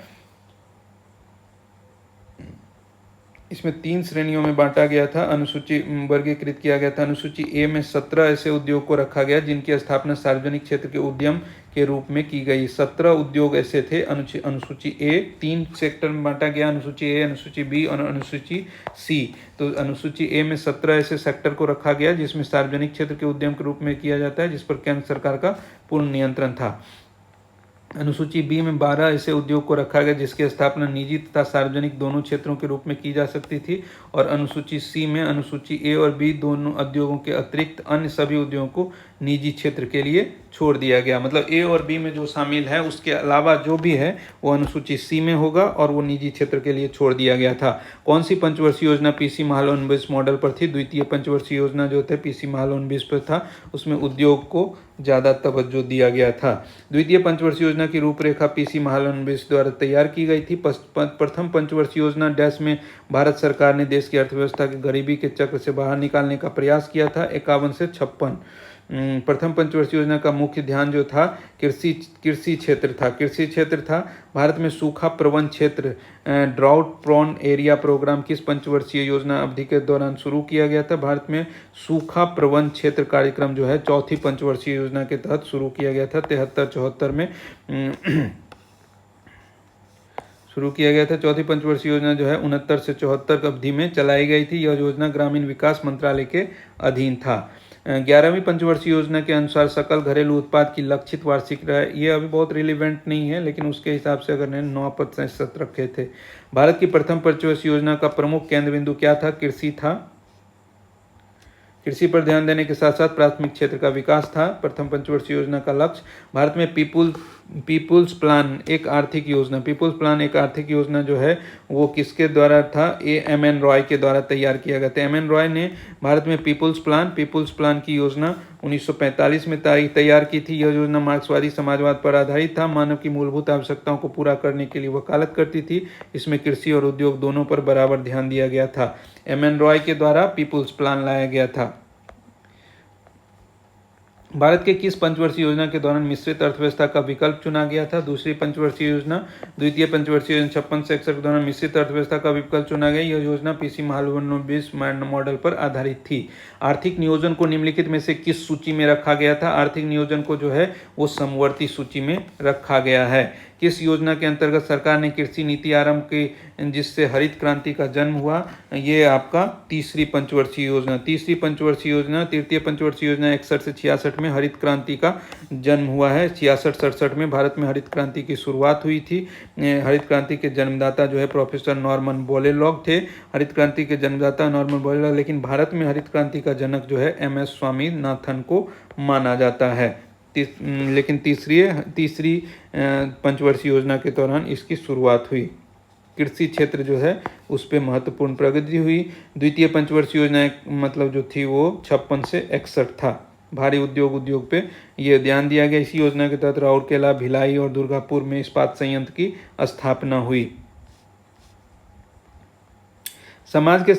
इसमें 3 श्रेणियों में बांटा गया था, अनुसूची वर्गीकृत किया गया था। अनुसूची ए में 17 ऐसे उद्योग को रखा गया जिनकी स्थापना सार्वजनिक क्षेत्र के उद्यम के रूप में की गई। 17 उद्योग ऐसे थे। अनुसूची ए 3 सेक्टर में बांटा गया, अनुसूची ए, अनुसूची बी और अनुसूची सी। तो अनुसूची ए में 17 ऐसे सेक्टर को रखा गया जिसमें सार्वजनिक क्षेत्र के उद्यम के रूप में किया जाता है, जिस पर केंद्र सरकार का पूर्ण नियंत्रण था। अनुसूची बी में 12 ऐसे उद्योग को रखा गया जिसकी स्थापना निजी तथा सार्वजनिक दोनों क्षेत्रों के रूप में की जा सकती थी। और अनुसूची सी में अनुसूची ए और बी दोनों उद्योगों के अतिरिक्त अन्य सभी उद्योगों को निजी क्षेत्र के लिए छोड़ दिया गया। मतलब ए और बी में जो शामिल है उसके अलावा जो भी है वो अनुसूची सी में होगा और वो निजी क्षेत्र के लिए छोड़ दिया गया था। कौन सी पंचवर्षीय योजना पीसी महालनोबिस मॉडल पर थी? द्वितीय पंचवर्षीय योजना जो थे पीसी महालनोबिस पर था, उसमें उद्योग को ज़्यादा तवज्जो दिया गया था। द्वितीय पंचवर्षीय योजना की रूपरेखा पीसी महालनोबिस द्वारा तैयार की गई थी। प्रथम पंचवर्षीय योजना डैश में भारत सरकार ने देश की अर्थव्यवस्था के गरीबी के चक्र से बाहर निकालने का प्रयास किया था। 51 से 56। प्रथम पंचवर्षीय योजना का मुख्य ध्यान जो था कृषि क्षेत्र था। भारत में सूखा प्रवण क्षेत्र ड्राउट प्रोन एरिया प्रोग्राम किस पंचवर्षीय योजना अवधि के दौरान शुरू किया गया था? भारत में सूखा प्रवण क्षेत्र कार्यक्रम जो है चौथी पंचवर्षीय योजना के तहत शुरू किया गया था। 73-74 में शुरू किया गया था। चौथी पंचवर्षीय योजना जो है 69 से 74 अवधि में चलाई गई थी। यह योजना ग्रामीण विकास मंत्रालय के अधीन था। 11वीं पंचवर्षीय योजना के अनुसार सकल घरेलू उत्पाद की लक्षित वार्षिक आय, ये अभी बहुत रिलेवेंट नहीं है, लेकिन उसके हिसाब से अगर 9% रखे थे। भारत की प्रथम पंचवर्षीय योजना का प्रमुख केंद्र बिंदु क्या था? कृषि था। कृषि पर ध्यान देने के साथ साथ प्राथमिक क्षेत्र का विकास था। प्रथम पंचवर्षीय योजना का लक्ष्य भारत में पीपुल्स प्लान एक आर्थिक योजना जो है वो किसके द्वारा था? एम.एन. रॉय के द्वारा तैयार किया गया था। एम.एन. रॉय ने भारत में पीपुल्स प्लान की योजना 1945 में तैयार की थी। यह योजना मार्क्सवादी समाजवाद पर आधारित था। मानव की मूलभूत आवश्यकताओं को पूरा करने के लिए वकालत करती थी। इसमें कृषि और उद्योग दोनों पर बराबर ध्यान दिया गया था। एम.एन. रॉय के द्वारा पीपुल्स प्लान लाया गया था। भारत के किस पंचवर्षीय योजना के दौरान मिश्रित अर्थव्यवस्था का विकल्प चुना गया था? दूसरी पंचवर्षीय योजना। द्वितीय पंचवर्षीय योजना 56 से 61 के दौरान मिश्रित अर्थव्यवस्था का विकल्प चुना गया। यह योजना पीसी महालनोबिस मॉडल पर आधारित थी। आर्थिक नियोजन को निम्नलिखित में से किस सूची में रखा गया था? आर्थिक नियोजन को जो है वो समवर्ती सूची में रखा गया है। किस योजना के अंतर्गत सरकार ने कृषि नीति आरंभ की जिससे हरित क्रांति का जन्म हुआ? ये आपका तीसरी पंचवर्षीय योजना। तृतीय पंचवर्षीय योजना 61 से 66 में हरित क्रांति का जन्म हुआ है। 66-67 में भारत में हरित क्रांति की शुरुआत हुई थी। हरित क्रांति के जन्मदाता जो है प्रोफेसर नॉर्मन बोरलॉग थे। हरित क्रांति के जन्मदाता नॉर्मन बोरलॉग, लेकिन भारत में हरित क्रांति का जनक जो है एम.एस. स्वामीनाथन को माना जाता है। लेकिन तीसरी पंचवर्षीय योजना के दौरान इसकी शुरुआत हुई। कृषि क्षेत्र जो है उस पर महत्वपूर्ण प्रगति हुई। द्वितीय पंचवर्षीय योजना मतलब जो थी वो 56 से 61 था। भारी उद्योग पे ये ध्यान दिया गया। इसी योजना के तहत राउरकेला, भिलाई और दुर्गापुर में इस्पात संयंत्र की स्थापना हुई। समाज के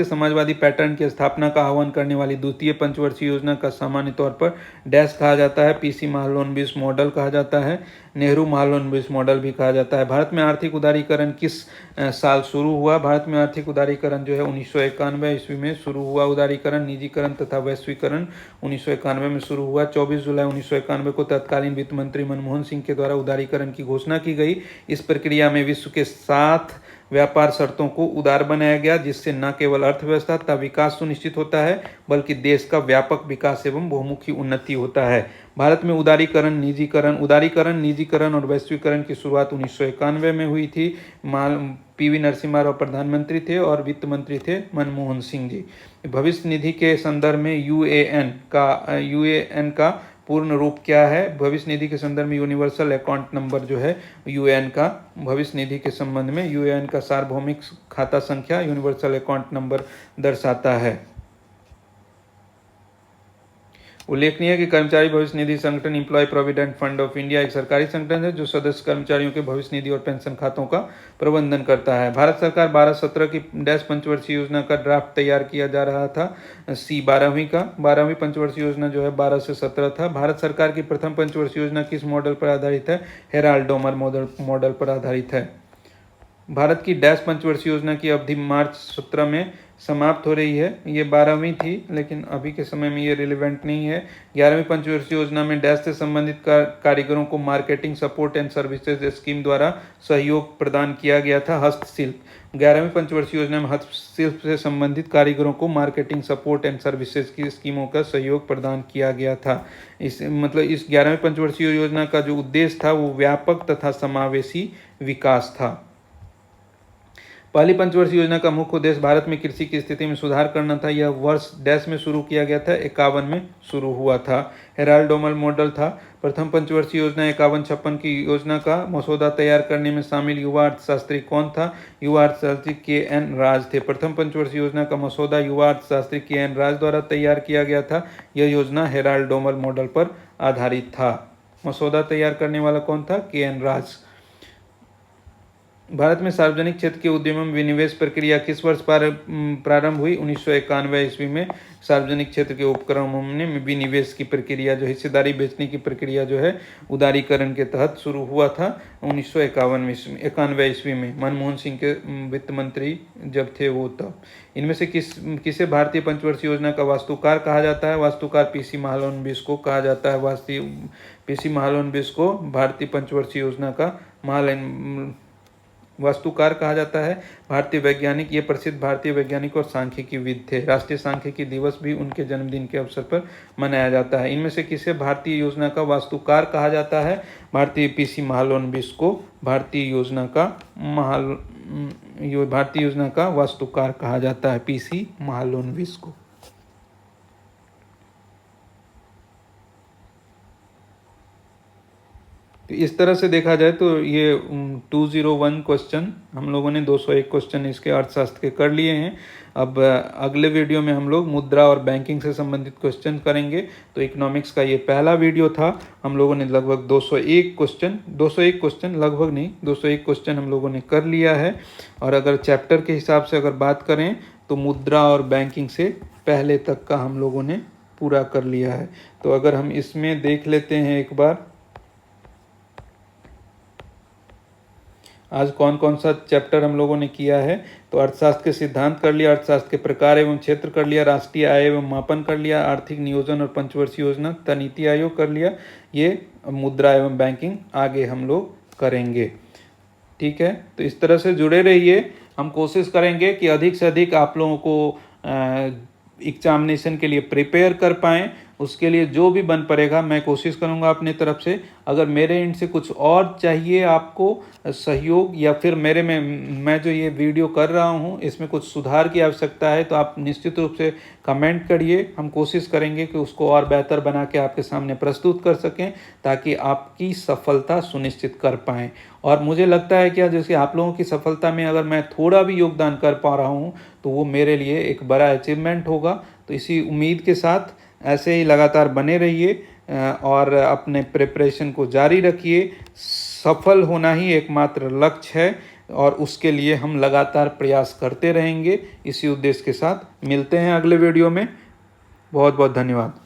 समाजवादी पैटर्न की स्थापना का आह्वान करने वाली द्वितीय पंचवर्षीय योजना का सामान्य तौर पर डैश कहा जाता है। पीसी महालनोबिस मॉडल कहा जाता है। नेहरू महालनोबिस मॉडल भी कहा जाता है। भारत में आर्थिक उदारीकरण किस साल शुरू हुआ? भारत में आर्थिक उदारीकरण जो है 1991 ईस्वी में शुरू हुआ। उदारीकरण, निजीकरण तथा वैश्वीकरण 1991 में शुरू हुआ। 24 जुलाई 1991 को तत्कालीन वित्त मंत्री मनमोहन सिंह के द्वारा उदारीकरण की घोषणा की गई। इस प्रक्रिया में विश्व के 7 व्यापार शर्तों को उदार बनाया गया, जिससे न केवल अर्थव्यवस्था का विकास सुनिश्चित होता है बल्कि देश का व्यापक विकास एवं बहुमुखी उन्नति होता है। भारत में उदारीकरण, निजीकरण और वैश्वीकरण की शुरुआत 1991 में हुई थी। पीवी नरसिम्हा राव प्रधानमंत्री थे और वित्त मंत्री थे मनमोहन सिंह जी। भविष्य निधि के संदर्भ में यूएएन का पूर्ण रूप क्या है? भविष्य निधि के संदर्भ में यूनिवर्सल अकाउंट नंबर जो है यूएएन का, भविष्य निधि के संबंध में यूएएन का सार्वभौमिक खाता संख्या यूनिवर्सल अकाउंट नंबर दर्शाता है। उल्लेखनीय है कि कर्मचारी भविष्य निधि संगठन employ provident fund of India एक सरकारी संगठन है जो सदस्य कर्मचारियों के भविष्य निधि और पेंशन खातों का प्रबंधन करता है। भारत सरकार 12-17 की डैश पंचवर्षीय योजना का ड्राफ्ट तैयार किया जा रहा था। 12वीं पंचवर्षीय योजना जो है 12 से 17 था। भारत सरकार की प्रथम पंचवर्षीय योजना किस मॉडल पर आधारित है? हेराल्ड डोमर मॉडल पर आधारित है। भारत की डैश पंचवर्षीय योजना की अवधि मार्च 17 में समाप्त हो रही है। ये 12वीं थी, लेकिन अभी के समय में ये रिलेवेंट नहीं है। 11वीं पंचवर्षीय योजना में डैश से संबंधित कारीगरों को marketing support and services scheme द्वारा सहयोग प्रदान किया गया था। हस्तशिल्प, 11वीं पंचवर्षीय योजना में हस्तशिल्प से संबंधित कारीगरों को मार्केटिंग सपोर्ट एंड सर्विसेज की स्कीमों का सहयोग प्रदान किया गया था। इस 11वीं पंचवर्षीय योजना का जो उद्देश्य था वो व्यापक तथा समावेशी विकास था। पहली पंचवर्षीय योजना का मुख्य उद्देश्य भारत में कृषि की स्थिति में सुधार करना था। यह वर्ष डैश में शुरू किया गया था, 51 में शुरू हुआ था। हेराल्ड डोमल मॉडल था। प्रथम पंचवर्षीय योजना 51-56 की योजना का मसौदा तैयार करने में शामिल युवा अर्थशास्त्री कौन था? युवा अर्थशास्त्री के.एन. राज थे। प्रथम पंचवर्षीय योजना का मसौदा युवा अर्थशास्त्री के.एन. राज द्वारा तैयार किया गया था। यह योजना हेराल्ड डोमल मॉडल पर आधारित था। मसौदा तैयार करने वाला कौन था? के.एन. राज। भारत में सार्वजनिक क्षेत्र के उद्यमों में विनिवेश प्रक्रिया किस वर्ष प्रारंभ हुई? 1991 ईस्वी में सार्वजनिक क्षेत्र के उपक्रमों में विनिवेश की प्रक्रिया, जो हिस्सेदारी बेचने की प्रक्रिया जो है उदारीकरण के तहत शुरू हुआ था 1991 ईस्वी में। मनमोहन सिंह के वित्त मंत्री जब थे वो तब। इनमें से किसे भारतीय पंचवर्षीय योजना का वास्तुकार कहा जाता है? वास्तुकार पीसी महालनोबिस को कहा जाता है। पीसी महालनोबिस को भारतीय पंचवर्षीय योजना का वास्तुकार कहा जाता है। भारतीय वैज्ञानिक, ये प्रसिद्ध भारतीय वैज्ञानिक और सांख्यिकीविद थे। राष्ट्रीय सांख्यिकी दिवस भी उनके जन्मदिन के अवसर पर मनाया जाता है। इनमें से किसे भारतीय योजना का वास्तुकार कहा जाता है? भारतीय पीसी महालनोबिस को भारतीय योजना का वास्तुकार कहा जाता है, पीसी महालनोबिस को। तो इस तरह से देखा जाए तो ये 201 क्वेश्चन हम लोगों ने 201 क्वेश्चन इसके अर्थशास्त्र के कर लिए हैं। अब अगले वीडियो में हम लोग मुद्रा और बैंकिंग से संबंधित क्वेश्चन करेंगे। तो इकोनॉमिक्स का ये पहला वीडियो था। हम लोगों ने लगभग 201 क्वेश्चन लगभग नहीं 201 क्वेश्चन हम लोगों ने कर लिया है। और अगर चैप्टर के हिसाब से अगर बात करें तो मुद्रा और बैंकिंग से पहले तक का हम लोगों ने पूरा कर लिया है। तो अगर हम इसमें देख लेते हैं एक बार, आज कौन कौन सा चैप्टर हम लोगों ने किया है। तो अर्थशास्त्र के सिद्धांत कर लिया, अर्थशास्त्र के प्रकार एवं क्षेत्र कर लिया, राष्ट्रीय आय एवं मापन कर लिया, आर्थिक नियोजन और पंचवर्षीय योजना तथा नीति आयोग कर लिया। ये मुद्रा एवं बैंकिंग आगे हम लोग करेंगे। ठीक है, तो इस तरह से जुड़े रहिए। हम कोशिश करेंगे कि अधिक से अधिक आप लोगों को एग्जामिनेशन के लिए प्रिपेयर कर पाएँ। उसके लिए जो भी बन पड़ेगा मैं कोशिश करूंगा अपने तरफ से। अगर मेरे एंड से कुछ और चाहिए आपको सहयोग, या फिर मैं जो ये वीडियो कर रहा हूँ इसमें कुछ सुधार की आवश्यकता है, तो आप निश्चित रूप से कमेंट करिए। हम कोशिश करेंगे कि उसको और बेहतर बना के आपके सामने प्रस्तुत कर सकें, ताकि आपकी सफलता सुनिश्चित कर पाएँ। और मुझे लगता है कि जैसे आप लोगों की सफलता में अगर मैं थोड़ा भी योगदान कर पा रहा हूँ तो वो मेरे लिए एक बड़ा अचीवमेंट होगा। तो इसी उम्मीद के साथ ऐसे ही लगातार बने रहिए और अपने प्रिपरेशन को जारी रखिए। सफल होना ही एकमात्र लक्ष्य है और उसके लिए हम लगातार प्रयास करते रहेंगे। इसी उद्देश्य के साथ मिलते हैं अगले वीडियो में। बहुत बहुत धन्यवाद।